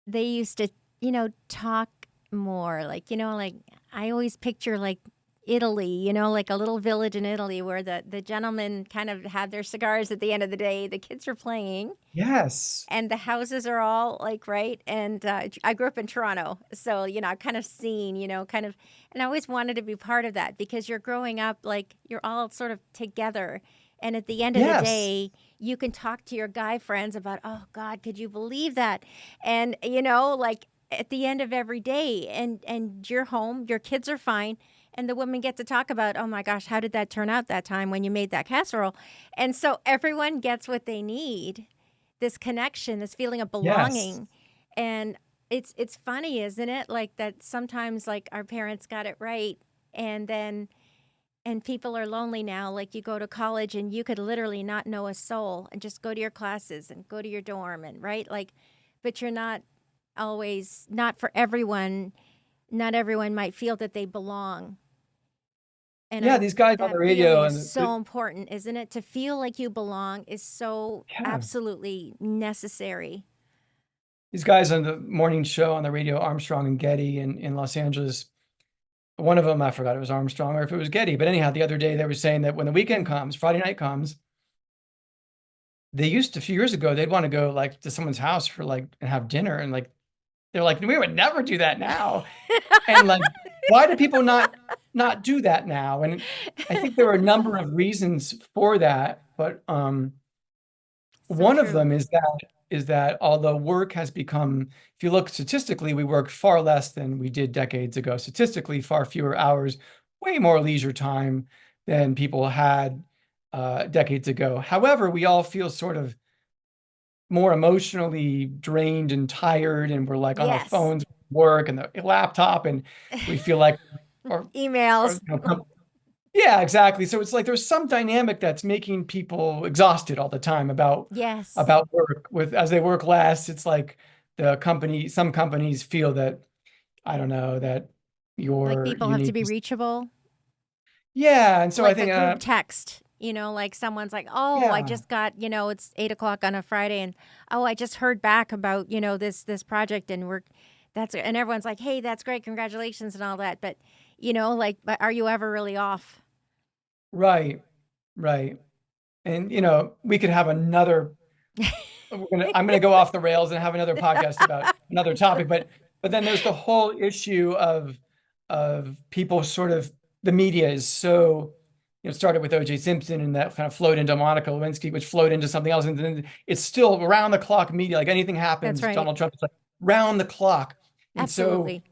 Speaker 1: they used to, talk more. Like I always picture like Italy, like a little village in Italy where the gentlemen kind of have their cigars at the end of the day. The kids are playing
Speaker 2: Yes.
Speaker 1: and the houses are all like right and I grew up in Toronto, so I've kind of seen kind of, and I always wanted to be part of that because you're growing up like you're all sort of together, and at the end of the
Speaker 2: Yes.
Speaker 1: day you can talk to your guy friends about, oh God, could you believe that, and like at the end of every day, and you're home, your kids are fine, and the women get to talk about, oh my gosh, how did that turn out that time when you made that casserole? And so everyone gets what they need, this connection, this feeling of
Speaker 2: Yes.
Speaker 1: belonging. And it's funny, isn't it? Like that sometimes like our parents got it right, and then and people are lonely now. Like you go to college and you could literally not know a soul and just go to your classes and go to your dorm and right like, but you're not always, not for everyone, not everyone might feel that they belong. And
Speaker 2: Yeah,
Speaker 1: I
Speaker 2: these guys on the
Speaker 1: that feeling
Speaker 2: radio
Speaker 1: is
Speaker 2: and
Speaker 1: so important, isn't it? To feel like you belong is so
Speaker 2: yeah,
Speaker 1: absolutely necessary.
Speaker 2: these guys on the morning show on the radio, Armstrong and Getty in Los Angeles. One of them, I forgot it was Armstrong or if it was Getty, but anyhow, the other day they were saying that when the weekend
Speaker 1: Mhm.
Speaker 2: comes, Friday night comes, they used to, a few years ago, they'd want to go like to someone's house for like and have dinner and like they're like, we would never do that now. And like, why do people not do that now? And I think there are a number of reasons for that, but
Speaker 1: So
Speaker 2: one of
Speaker 1: true.
Speaker 2: them is that although work has become, if you look statistically, we work far less than we did decades ago. Statistically, far fewer hours, way more leisure time than people had decades ago. However, we all feel sort of more emotionally drained and tired, and we're like on our
Speaker 1: Yes.
Speaker 2: phones, work, and the laptop, and we feel like, or
Speaker 1: Emails.
Speaker 2: yeah, exactly. So it's like there's some dynamic that's making people exhausted all the time
Speaker 1: Yes.
Speaker 2: about work. With as they work less, it's like some companies feel that I don't know that
Speaker 1: Like
Speaker 2: you're
Speaker 1: people
Speaker 2: you
Speaker 1: have to
Speaker 2: need
Speaker 1: be
Speaker 2: to,
Speaker 1: reachable.
Speaker 2: yeah, and so I
Speaker 1: Like a
Speaker 2: think
Speaker 1: group text, like someone's like, oh, I
Speaker 2: yeah,
Speaker 1: just got, it's 8 o'clock on a Friday, and oh, I just heard back about, this project, and and everyone's like, hey, that's great, congratulations, and all that. But, like, but are you ever really off?
Speaker 2: right, right. And we could have another I'm gonna go off the rails and have another podcast about another topic, but then there's the whole issue of people sort of, the media is so, it started with O.J. Simpson and that kind of flowed into Monica Lewinsky, which flowed into something else, and then it's still around the clock media. Like anything
Speaker 1: That's
Speaker 2: happens,
Speaker 1: right.
Speaker 2: Donald Trump is like round the clock, and so
Speaker 1: Absolutely.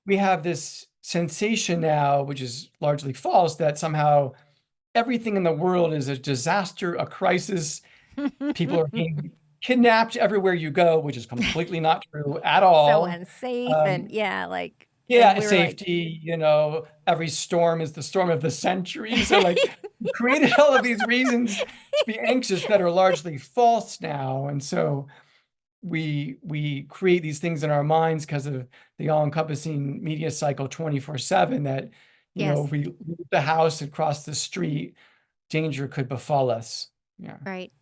Speaker 2: we have this sensation now, which is largely false, that somehow everything in the world is a disaster, a crisis. People are being kidnapped everywhere you go, which is completely not true at
Speaker 1: So
Speaker 2: all.
Speaker 1: unsafe, and
Speaker 2: Um,
Speaker 1: yeah, like, and
Speaker 2: yeah,
Speaker 1: we were like,
Speaker 2: safety, every storm is the storm of the century. So like you created all of these reasons to be anxious that are largely false now. And so we create these things in our minds because of the all-encompassing media cycle 24/7 that, if
Speaker 1: yes,
Speaker 2: we leave the house and cross the street, danger could befall us. Yeah.
Speaker 1: right.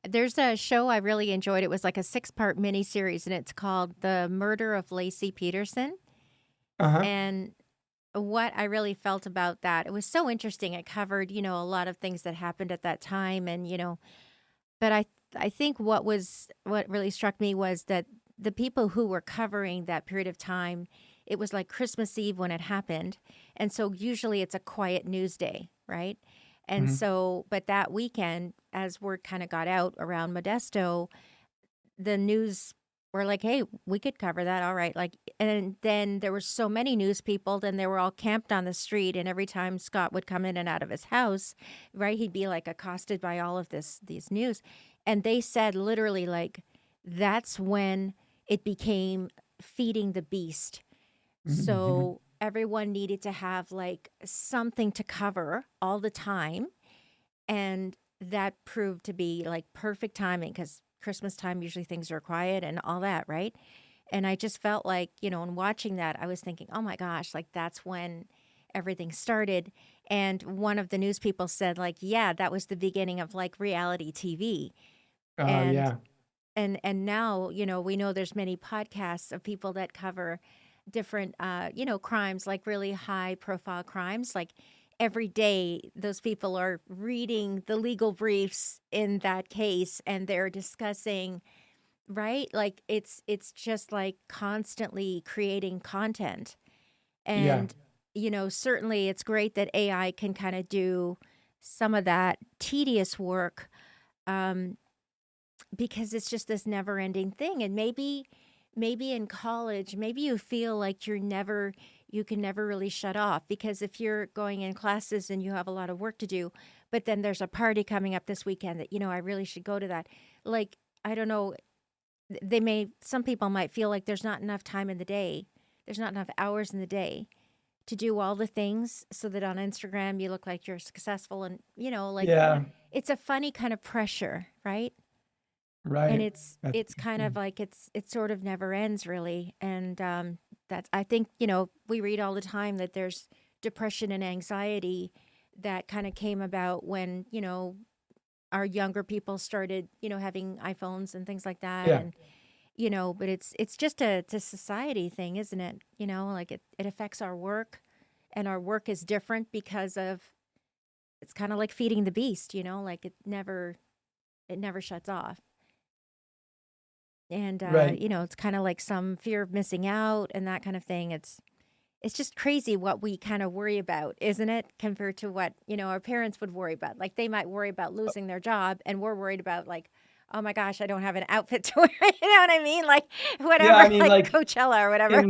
Speaker 1: There's a show I really enjoyed. It was like a 6-part miniseries, and it's called The Murder of Lacey Peterson.
Speaker 2: Uh-huh.
Speaker 1: And what I really felt about that, it was so interesting. It covered, a lot of things that happened at that time, and but I think what really struck me was that the people who were covering that period of time, it was like Christmas Eve when it happened, and so usually it's a quiet news day, right? And
Speaker 2: Mhm.
Speaker 1: so, but that weekend, as word kind of got out around Modesto, the news were like, "Hey, we could cover that, all right." Like, and then there were so many news people, and they were all camped on the street. And every time Scott would come in and out of his house, right, he'd be like accosted by all of these news, and they said literally like, that's when it became feeding the beast.
Speaker 2: Mhm.
Speaker 1: So everyone needed to have like something to cover all the time, and that proved to be like perfect timing because Christmas time, usually things are quiet and all that, right? And I just felt like, in watching that, I was thinking, oh my gosh, like that's when everything started. And one of the news people said, like, yeah, that was the beginning of like reality TV. And
Speaker 2: Yeah.
Speaker 1: and now, we know there's many podcasts of people that cover different crimes, like really high profile crimes. Like every day those people are reading the legal briefs in that case, and they're discussing, right? Like it's just like constantly creating content.
Speaker 2: Yeah.
Speaker 1: And certainly it's great that AI can kind of do some of that tedious work, um because it's just this never ending thing. And maybe in college, maybe you feel like you can never really shut off, because if you're going in classes and you have a lot of work to do, but then there's a party coming up this weekend that, I really should go to that. Like, I don't know, some people might feel like there's not enough time in the day. There's not enough hours in the day to do all the things so that on Instagram you look like you're successful, and, like,
Speaker 2: Yeah,
Speaker 1: it's a funny kind of pressure, right? And
Speaker 2: right. That's
Speaker 1: it's kind of like it sort of never ends, really. And that's, I think, we read all the time that there's depression and anxiety that kind of came about when, our younger people started, having iPhones and things like that.
Speaker 2: yeah.
Speaker 1: And, but it's just it's a society thing, isn't it? Like, it affects our work, and our work is different because of, it's kind of like feeding the beast, like it never shuts off. And
Speaker 2: Right.
Speaker 1: it's kind of like some fear of missing out and that kind of thing. It's just crazy what we kind of worry about, isn't it, compared to what, our parents would worry about. Like, they might worry about losing their job, and we're worried about, like, oh my gosh, I don't have an outfit to wear. You know what I mean? Like,
Speaker 2: Yeah,
Speaker 1: whatever,
Speaker 2: I mean,
Speaker 1: like
Speaker 2: like
Speaker 1: Coachella or whatever.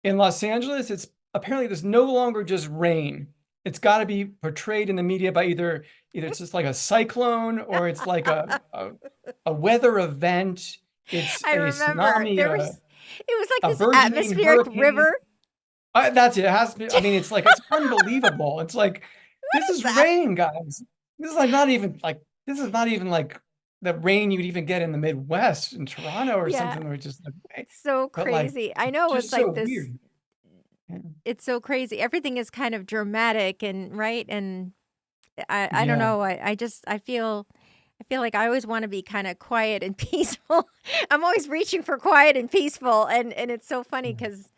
Speaker 2: in Los Angeles, it's apparently there's no longer just rain. It's got to be portrayed in the media by either it's just like a cyclone, or it's like a weather event. It's
Speaker 1: I
Speaker 2: a
Speaker 1: remember
Speaker 2: tsunami,
Speaker 1: it was like
Speaker 2: a
Speaker 1: this
Speaker 2: burgeoning
Speaker 1: atmospheric
Speaker 2: hurricane.
Speaker 1: river.
Speaker 2: That's it. It has to be. I mean, it's like it's unbelievable. It's like
Speaker 1: What
Speaker 2: this
Speaker 1: is
Speaker 2: is
Speaker 1: that?
Speaker 2: rain, guys. This is like not even like this is not even like the rain you'd even get in the Midwest in Toronto or
Speaker 1: Yeah,
Speaker 2: something, where it's just like,
Speaker 1: so
Speaker 2: but like
Speaker 1: crazy. I know,
Speaker 2: just
Speaker 1: it's
Speaker 2: so
Speaker 1: like this.
Speaker 2: weird. Yeah.
Speaker 1: It's so crazy. Everything is kind of dramatic and right, and I don't
Speaker 2: Yeah.
Speaker 1: know. I feel like I always want to be kind of quiet and peaceful. I'm always reaching for quiet and peaceful, and it's so funny because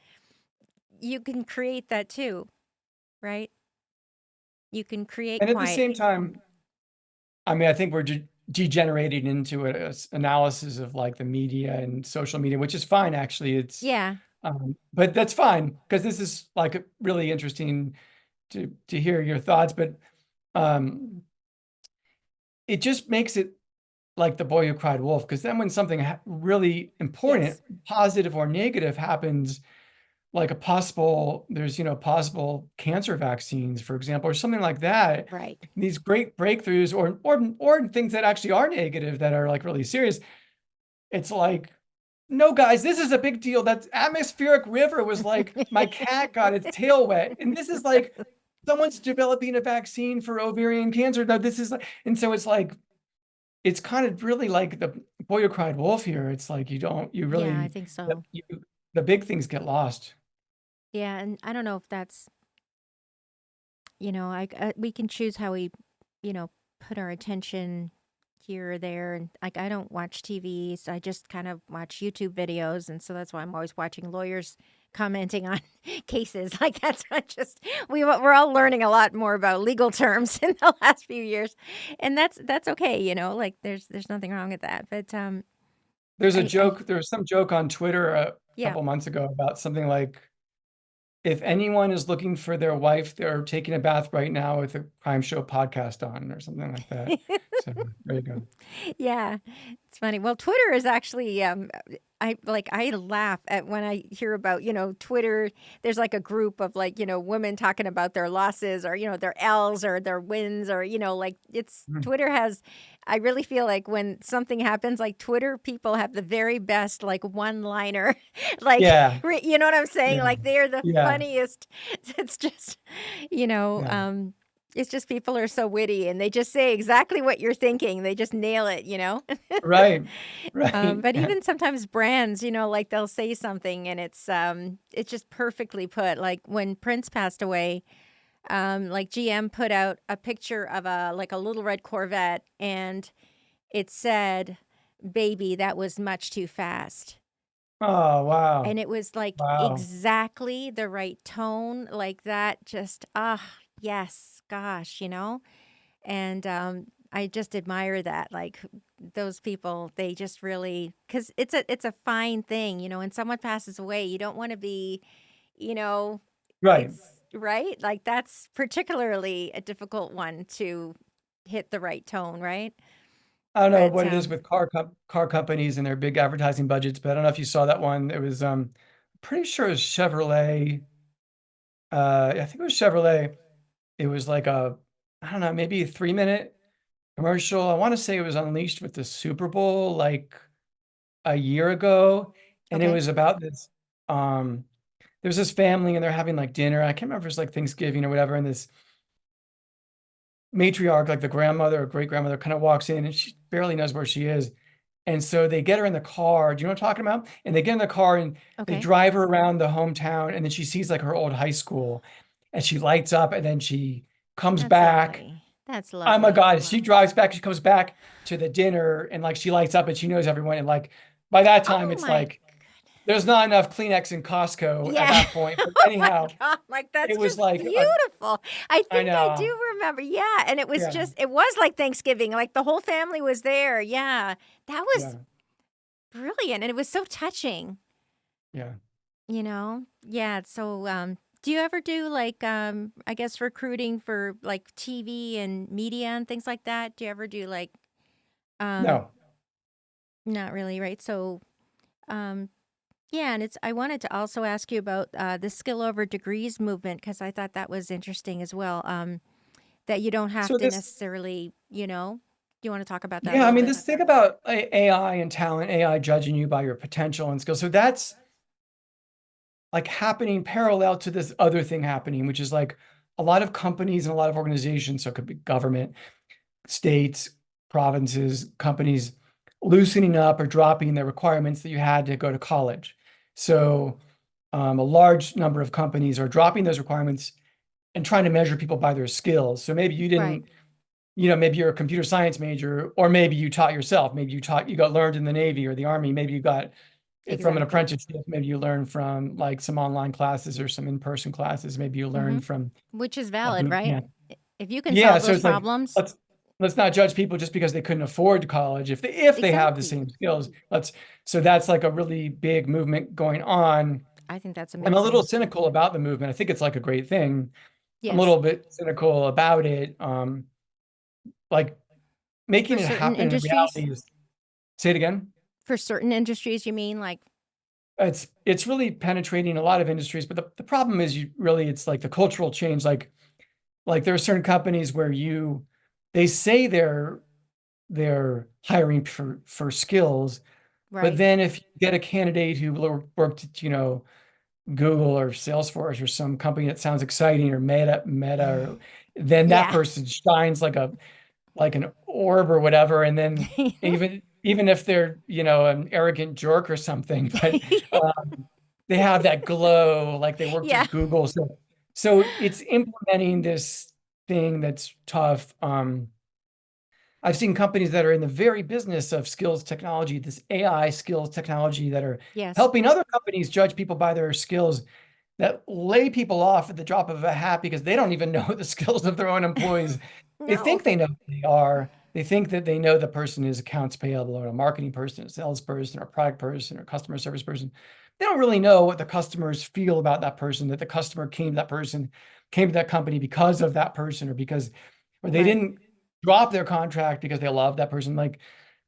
Speaker 1: you can create that too, right? You can create
Speaker 2: And at the
Speaker 1: quiet.
Speaker 2: same time, I mean, I think we're degenerating into analysis of like the media and social media, which is fine, actually.
Speaker 1: Yeah.
Speaker 2: But that's fine because this is like really interesting to hear your thoughts. But um, it just makes it like the boy who cried wolf, because then when something really important,
Speaker 1: Yes.
Speaker 2: positive or negative, happens, like there's possible cancer vaccines, for example, or something like that,
Speaker 1: Right.
Speaker 2: these great breakthroughs, or things that actually are negative that are like really serious, it's like, no, guys, this is a big deal. That atmospheric river was like my cat got its tail wet, and this is like someone's developing a vaccine for ovarian cancer. No, this is like, and so it's like it's kind of really like the boy who cried wolf here. It's like you
Speaker 1: Yeah, I
Speaker 2: really,
Speaker 1: think so.
Speaker 2: the big things get lost.
Speaker 1: Yeah, and I don't know if that's, we can choose how we, you know, put our attention here or there. And like, I don't watch TV, so I just kind of watch YouTube videos. And so that's why I'm always watching lawyers commenting on cases. Like, that's not just, we're all learning a lot more about legal terms in the last few years. And that's okay. Like, there's nothing wrong with that. But,
Speaker 2: There was some joke on Twitter a
Speaker 1: yeah.
Speaker 2: couple months ago about something like, if anyone is looking for their wife, they're taking a bath right now with a crime show podcast on, or something like that. So there you go.
Speaker 1: Yeah, it's funny. Well, Twitter is actually I laugh at when I hear about, Twitter. There's like a group of, like, women talking about their losses, or, their L's or their wins, or, like, it's
Speaker 2: Mhm.
Speaker 1: Twitter has, I really feel like when something happens, like, Twitter people have the very best, like, one-liner. Like,
Speaker 2: Yeah,
Speaker 1: you know what I'm saying?
Speaker 2: yeah,
Speaker 1: Like, they're the
Speaker 2: yeah,
Speaker 1: funniest. It's just, you know,
Speaker 2: yeah.
Speaker 1: um it's just, people are so witty, and they just say exactly what you're thinking. They just nail it.
Speaker 2: Right, right.
Speaker 1: But even sometimes brands, like, they'll say something, and it's just perfectly put. Like, when Prince passed away, like, GM put out a picture of a little red Corvette, and it said, "Baby, that was much too fast."
Speaker 2: Oh,
Speaker 1: And
Speaker 2: wow,
Speaker 1: it was like
Speaker 2: wow.
Speaker 1: exactly the right tone, like that. Just, yes, gosh. And I just admire that. Like, those people, they just really, because it's a fine thing, when someone passes away, you don't want to be, you know,
Speaker 2: Right.
Speaker 1: it's right. Like, that's particularly a difficult one to hit the right tone, right?
Speaker 2: I don't know
Speaker 1: That
Speaker 2: what it is
Speaker 1: sounds
Speaker 2: with car companies and their big advertising budgets, but I don't know if you saw that one. It was pretty sure it was Chevrolet. I think it was Chevrolet. It was like I don't know, maybe a 3-minute commercial. I want to say it was unleashed with the Super Bowl like a year ago, and it
Speaker 1: okay.
Speaker 2: was about this. There's this family and they're having like dinner. I can't remember if it's like Thanksgiving or whatever, and this matriarch, like the grandmother or great grandmother, kind of walks in and she barely knows where she is. And so they get her in the car. Do you know what I'm talking about? And they get in the car and they
Speaker 1: Okay.
Speaker 2: drive her around the hometown. And then she sees like her old high school and she lights up and then she comes
Speaker 1: That's
Speaker 2: back.
Speaker 1: lovely. That's
Speaker 2: Oh my
Speaker 1: lovely.
Speaker 2: God. She drives back. She comes back to the dinner and like she lights up and she knows everyone. And like by that time,
Speaker 1: Oh
Speaker 2: it's
Speaker 1: my
Speaker 2: like there's not enough Kleenex in Costco at
Speaker 1: yeah.
Speaker 2: that point. But
Speaker 1: Oh my
Speaker 2: anyhow,
Speaker 1: God. Like that's
Speaker 2: it was
Speaker 1: just
Speaker 2: like,
Speaker 1: beautiful. I
Speaker 2: I
Speaker 1: think I
Speaker 2: know.
Speaker 1: do remember. Yeah. And
Speaker 2: Yeah.
Speaker 1: it was like Thanksgiving. Like the whole family was there. Yeah. That was
Speaker 2: Yeah.
Speaker 1: brilliant. And it was so touching,
Speaker 2: Yeah.
Speaker 1: Yeah. So, do you ever do like, I guess recruiting for like TV and media and things like that? Do you ever do like, um,
Speaker 2: No.
Speaker 1: not really, right? So, um, yeah, and I wanted to also ask you about the skill over degrees movement because I thought that was interesting as well. That you don't have
Speaker 2: So
Speaker 1: to
Speaker 2: this
Speaker 1: necessarily, do you want to talk about that a
Speaker 2: Yeah, I
Speaker 1: little
Speaker 2: mean,
Speaker 1: bit?
Speaker 2: this thing about AI and talent, AI judging you by your potential and skills. So that's like happening parallel to this other thing happening, which is like a lot of companies and a lot of organizations, so it could be government, states, provinces, companies loosening up or dropping the requirements that you had to go to college. So a large number of companies are dropping those requirements and trying to measure people by their skills. So maybe you
Speaker 1: Right.
Speaker 2: didn't maybe you're a computer science major, or maybe you taught yourself. Maybe you got learned in the Navy or the Army. Maybe you got it from an
Speaker 1: Exactly.
Speaker 2: apprenticeship. Maybe you learned from like some online classes or some in-person classes. Maybe you
Speaker 1: Mm-hmm.
Speaker 2: learned from
Speaker 1: Which is
Speaker 2: a
Speaker 1: valid,
Speaker 2: boot
Speaker 1: right?
Speaker 2: camp.
Speaker 1: If you can
Speaker 2: Yeah,
Speaker 1: solve
Speaker 2: so
Speaker 1: those
Speaker 2: it's like
Speaker 1: problems,
Speaker 2: let's let's not judge people just because they couldn't afford college. If they have the
Speaker 1: exactly.
Speaker 2: same skills, so that's like a really big movement going on.
Speaker 1: I think that's
Speaker 2: I'm a little
Speaker 1: amazing.
Speaker 2: cynical about the movement. I think it's like a great thing. I'm a
Speaker 1: Yes.
Speaker 2: little bit cynical about it. Like
Speaker 1: For
Speaker 2: making it
Speaker 1: certain
Speaker 2: happen in
Speaker 1: industries?
Speaker 2: reality is, say it again.
Speaker 1: For certain industries, you mean? Like,
Speaker 2: It's really penetrating a lot of industries, but the problem is it's like the cultural change. Like there are certain companies where they say they're hiring for skills, but
Speaker 1: right.
Speaker 2: then if you get a candidate who worked at, Google or Salesforce or some company that sounds exciting or Meta, or then that
Speaker 1: Yeah.
Speaker 2: person shines like an orb or whatever. And then even if they're, an arrogant jerk or something, but they have that glow, like they worked
Speaker 1: Yeah.
Speaker 2: at Google. So it's implementing this thing that's tough. I've seen companies that are in the very business of skills technology, this AI skills technology, that are
Speaker 1: Yes.
Speaker 2: helping other companies judge people by their skills, that lay people off at the drop of a hat because they don't even know the skills of their own employees. They
Speaker 1: No.
Speaker 2: think they know who they are. They think that they know the person is accounts payable or a marketing person, a salesperson, or a product person, or customer service person. They don't really know what the customers feel about that person, that the customer came to that company because of that person, or they
Speaker 1: Right.
Speaker 2: didn't drop their contract because they love that person. Like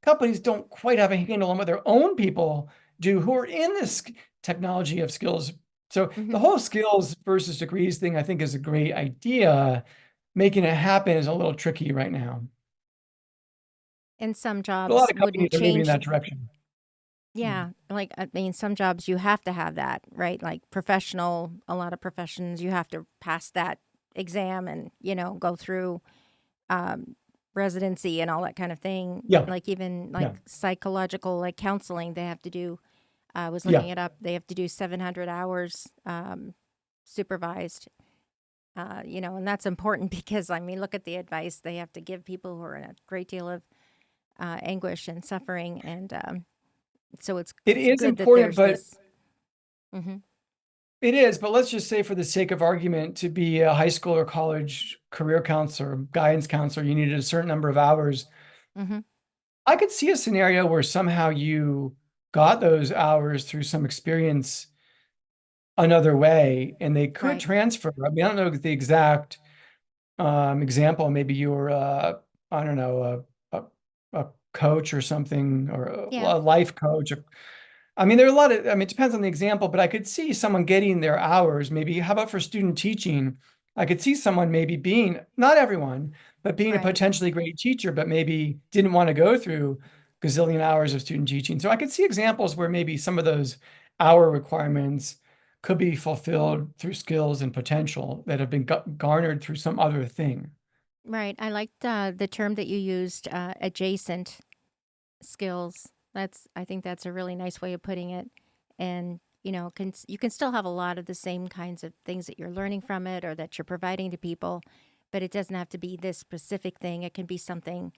Speaker 2: companies don't quite have a handle on what their own people do who are in this technology of skills. So the
Speaker 1: Hmm.
Speaker 2: whole skills versus degrees thing, I think, is a great idea. Making it happen is a little tricky right now.
Speaker 1: And some
Speaker 2: But a lot
Speaker 1: jobs
Speaker 2: of companies
Speaker 1: wouldn't
Speaker 2: are moving in
Speaker 1: change.
Speaker 2: that direction. Yeah.
Speaker 1: Yeah. Like, I mean, some jobs you have to have that, right? Like a lot of professions, you have to pass that exam and, go through um, residency and all that kind of thing.
Speaker 2: Yeah.
Speaker 1: Like, even
Speaker 2: Yeah.
Speaker 1: like psychological, like counseling, they have to do. I was looking
Speaker 2: Yeah.
Speaker 1: it up. They have to do 700 hours supervised. And that's important because I mean, look at the advice they have to give people who are in a great deal of anguish and suffering, and so
Speaker 2: It
Speaker 1: it's
Speaker 2: is
Speaker 1: good that
Speaker 2: important,
Speaker 1: there's
Speaker 2: but
Speaker 1: this. Hmm.
Speaker 2: it is, but let's just say for the sake of argument, to be a high school or college career counselor, guidance counselor, you needed a certain number of hours.
Speaker 1: Hmm.
Speaker 2: I could see a scenario where somehow you got those hours through some experience another way and they could
Speaker 1: Right.
Speaker 2: transfer. I mean, I don't know the exact example. Maybe you were, I don't know, a coach or something, or
Speaker 1: Yeah,
Speaker 2: a life coach. I mean, there are a lot of, I mean, it depends on the example, but I could see someone getting their hours. Maybe, how about for student teaching? I could see someone maybe being, not everyone, but being a
Speaker 1: right.
Speaker 2: potentially great teacher, but maybe didn't want to go through gazillion hours of student teaching. So I could see examples where maybe some of those hour requirements could be fulfilled through skills and potential that have been garnered through some other thing.
Speaker 1: Right. I liked the term that you used, adjacent skills. I think that's a really nice way of putting it. And, you can still have a lot of the same kinds of things that you're learning from it or that you're providing to people, but it doesn't have to be this specific thing. It can be something,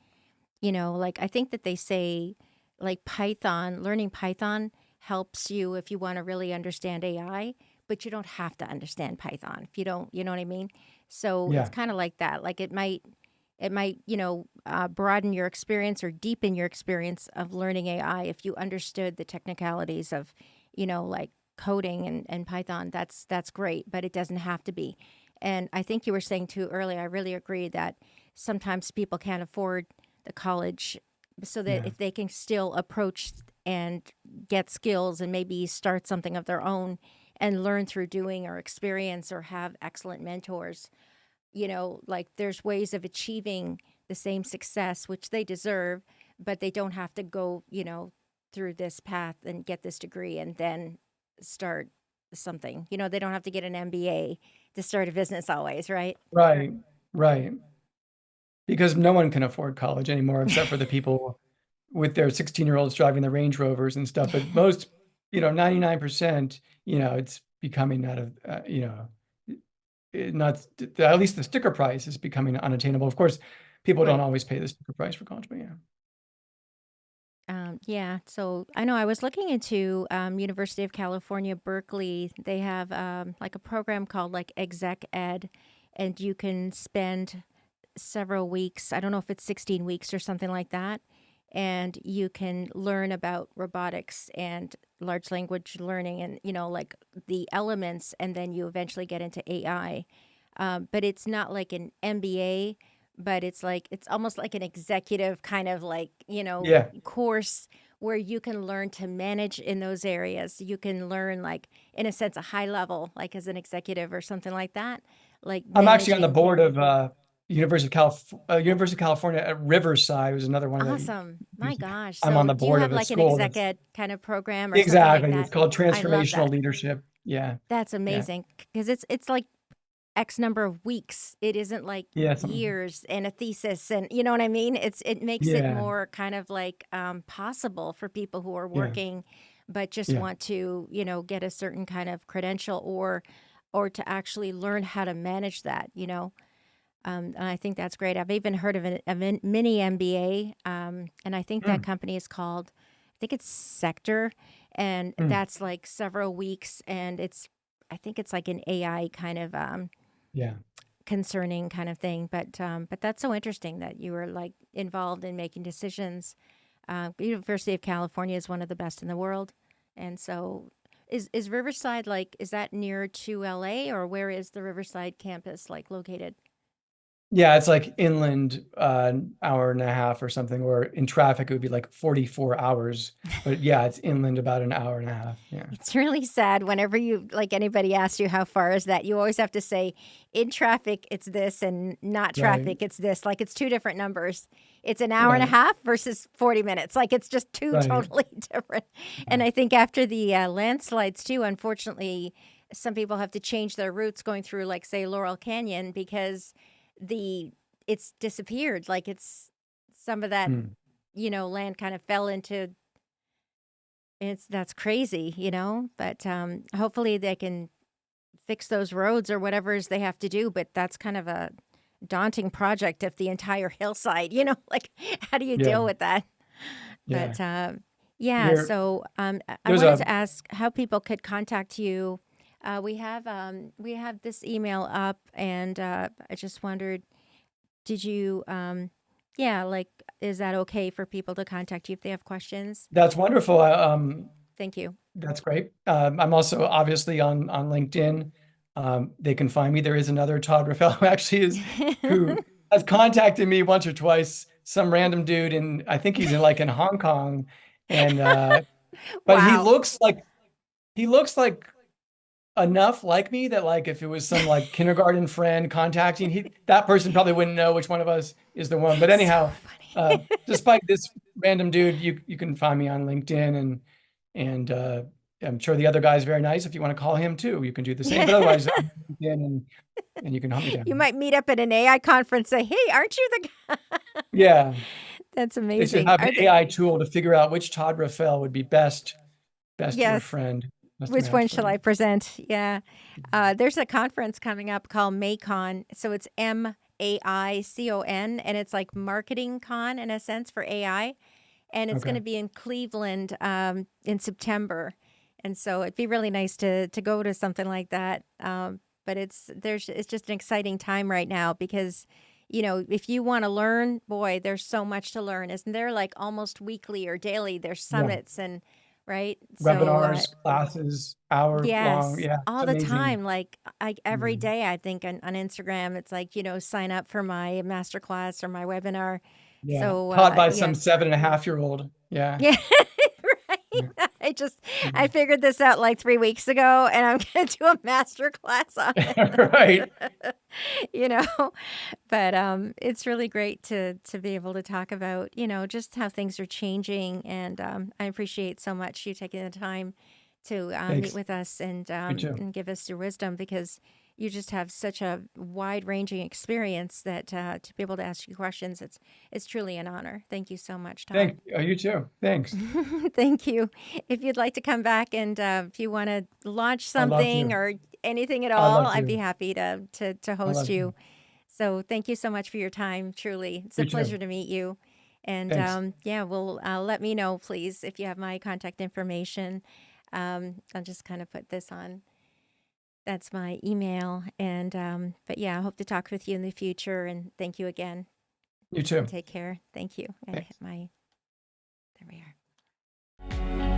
Speaker 1: like I think that they say, like Python, learning Python helps you if you want to really understand AI, but you don't have to understand Python if you don't, you know what I mean? So it's
Speaker 2: Yeah,
Speaker 1: kind of like that. Like it might, broaden your experience or deepen your experience of learning AI if you understood the technicalities of, like coding and Python. That's great, but it doesn't have to be. And I think you were saying too earlier, I really agree that sometimes people can't afford the college, so that
Speaker 2: yeah,
Speaker 1: if they can still approach and get skills and maybe start something of their own and learn through doing or experience or have excellent mentors, like there's ways of achieving the same success, which they deserve, but they don't have to go, through this path and get this degree and then start something. They don't have to get an MBA to start a business always, right?
Speaker 2: right, right. Because no one can afford college anymore except for the people with their 16-year-olds driving the Range Rovers and stuff. But most, 99%, it's becoming out of, not, at least the sticker price is becoming unattainable. Of course, people don't
Speaker 1: Right.
Speaker 2: always pay the sticker price for college, but yeah.
Speaker 1: Yeah, so I know I was looking into University of California, Berkeley. They have like a program called like Exec Ed, and you can spend several weeks. I don't know if it's 16 weeks or something like that. And you can learn about robotics and large language learning and, like the elements, and then you eventually get into AI. But it's not like an MBA, but it's almost like an executive kind of like,
Speaker 2: Yeah.
Speaker 1: course where you can learn to manage in those areas. You can learn, like, in a sense, a high level, like as an executive or something like that, like
Speaker 2: I'm actually on the
Speaker 1: managing.
Speaker 2: board of University of California at Riverside was another one of the
Speaker 1: Awesome. My gosh.
Speaker 2: I'm on
Speaker 1: So
Speaker 2: the
Speaker 1: do you
Speaker 2: board
Speaker 1: have
Speaker 2: of a
Speaker 1: like an
Speaker 2: school
Speaker 1: exec
Speaker 2: that's
Speaker 1: ed kind of program or something like
Speaker 2: exactly, it's
Speaker 1: that?
Speaker 2: called
Speaker 1: I love
Speaker 2: transformational
Speaker 1: that.
Speaker 2: leadership. Yeah.
Speaker 1: That's
Speaker 2: Yeah.
Speaker 1: amazing because it's like X number of weeks. It isn't like
Speaker 2: Yeah.
Speaker 1: years and a thesis, and you know what I mean? It makes it
Speaker 2: Yeah.
Speaker 1: more kind of like possible for people who are
Speaker 2: Yeah.
Speaker 1: working but just
Speaker 2: Yeah.
Speaker 1: want to, get a certain kind of credential or to actually learn how to manage that. And I think that's great. I've even heard of a mini MBA, and I think that
Speaker 2: Mm,
Speaker 1: company is called, I think it's Sector, and
Speaker 2: mm,
Speaker 1: that's like several weeks, and I think it's like an AI kind of
Speaker 2: yeah.
Speaker 1: concerning kind of thing. But that's so interesting that you were like involved in making decisions. University of California is one of the best in the world, and so. Is Riverside, like, is that near to LA, or where is the Riverside campus like located?
Speaker 2: Yeah, it's like inland, an hour and a half or something, or in traffic it would be like 44 hours. But yeah, it's inland about an hour and a half. Yeah.
Speaker 1: It's really sad whenever you, like, anybody asks you how far is that, you always have to say in traffic it's this and not
Speaker 2: Right.
Speaker 1: traffic it's this. Like it's two different numbers. It's an hour and a
Speaker 2: Right.
Speaker 1: half versus 40 minutes. Like it's just two
Speaker 2: Right.
Speaker 1: totally different. And
Speaker 2: Yeah.
Speaker 1: I think after the landslides too, unfortunately, some people have to change their routes going through, like, say, Laurel Canyon because the it's disappeared. Like it's some of that,
Speaker 2: Mm.
Speaker 1: land kind of fell into. That's crazy. But hopefully they can fix those roads or whatever is they have to do. But that's kind of a daunting project if the entire hillside, like how do you
Speaker 2: Yeah.
Speaker 1: deal with that?
Speaker 2: Yeah.
Speaker 1: But yeah,
Speaker 2: There,
Speaker 1: so I
Speaker 2: there's
Speaker 1: wanted
Speaker 2: a
Speaker 1: to ask how people could contact you. We have this email up, and I just wondered, did you yeah, like, is that okay for people to contact you if they have questions?
Speaker 2: That's wonderful.
Speaker 1: Thank you.
Speaker 2: That's great. I'm also obviously on LinkedIn. They can find me. There is another Todd Raphael who actually who has contacted me once or twice some random dude in, I think he's in like in Hong Kong, and but
Speaker 1: Wow.
Speaker 2: he looks like enough like me that like if it was some like kindergarten friend contacting, that person probably wouldn't know which one of us is the one. But
Speaker 1: So
Speaker 2: anyhow,
Speaker 1: funny.
Speaker 2: despite this random dude, you can find me on LinkedIn, and I'm sure the other guy is very nice. If you want to call him too, you can do the same. But otherwise, I'm on LinkedIn, and you can hunt me
Speaker 1: You
Speaker 2: down.
Speaker 1: might meet up at an AI conference, say, "Hey, aren't you the guy?"
Speaker 2: Yeah,
Speaker 1: That's
Speaker 2: they should
Speaker 1: amazing.
Speaker 2: have an
Speaker 1: Are they?
Speaker 2: AI tool to figure out which Todd Raphael would be best your
Speaker 1: Yes.
Speaker 2: friend, best
Speaker 1: Which
Speaker 2: match
Speaker 1: one
Speaker 2: for
Speaker 1: shall I
Speaker 2: you.
Speaker 1: present? Yeah. There's a conference coming up called MAICON. So it's MAICON, and it's like marketing con in a sense for AI. And it's going
Speaker 2: Okay.
Speaker 1: to be in Cleveland in September. And so it'd be really nice to go to something like that. But it's just an exciting time right now because, if you want to learn, boy, there's so much to learn, isn't there? Like almost weekly or daily, there's
Speaker 2: Yeah.
Speaker 1: summits and right. So
Speaker 2: Webinars, classes, hour long.
Speaker 1: yes,
Speaker 2: Yeah, it's
Speaker 1: all the
Speaker 2: amazing.
Speaker 1: time. Like every
Speaker 2: Yeah.
Speaker 1: day, I think on Instagram, it's like, sign up for my masterclass or my webinar.
Speaker 2: Yeah.
Speaker 1: So,
Speaker 2: Taught by
Speaker 1: yeah.
Speaker 2: some 7.5-year-old. Yeah.
Speaker 1: Yeah,
Speaker 2: Yeah.
Speaker 1: right. I
Speaker 2: Mhm.
Speaker 1: figured this out like 3 weeks ago, and I'm going to do a master class on
Speaker 2: Right.
Speaker 1: it. you know, but it's really great to be able to talk about just how things are changing, and I appreciate so much you taking the time to meet
Speaker 2: Thanks.
Speaker 1: with us
Speaker 2: You too.
Speaker 1: and give us your wisdom because you just have such a wide ranging experience that to be able to ask you questions, it's truly an honor. Thank you so much, Todd.
Speaker 2: You too. Thanks.
Speaker 1: Thank you. If you'd like to come back and if you want to launch
Speaker 2: I'd love
Speaker 1: something
Speaker 2: to.
Speaker 1: or anything at
Speaker 2: I'd
Speaker 1: all,
Speaker 2: love
Speaker 1: I'd be
Speaker 2: to.
Speaker 1: happy to
Speaker 2: I'd
Speaker 1: host
Speaker 2: love to.
Speaker 1: you. So thank you so much for your time. Truly, it's a
Speaker 2: You too.
Speaker 1: pleasure to meet you. And
Speaker 2: Thanks.
Speaker 1: yeah, well, let me know, please, if you have my contact information. I'll just kind of put this on. That's my email. And but yeah, I hope to talk with you in the future. And thank you again.
Speaker 2: You
Speaker 1: And
Speaker 2: too.
Speaker 1: take care. Thank you. I hit
Speaker 2: Thanks.
Speaker 1: my. There we are.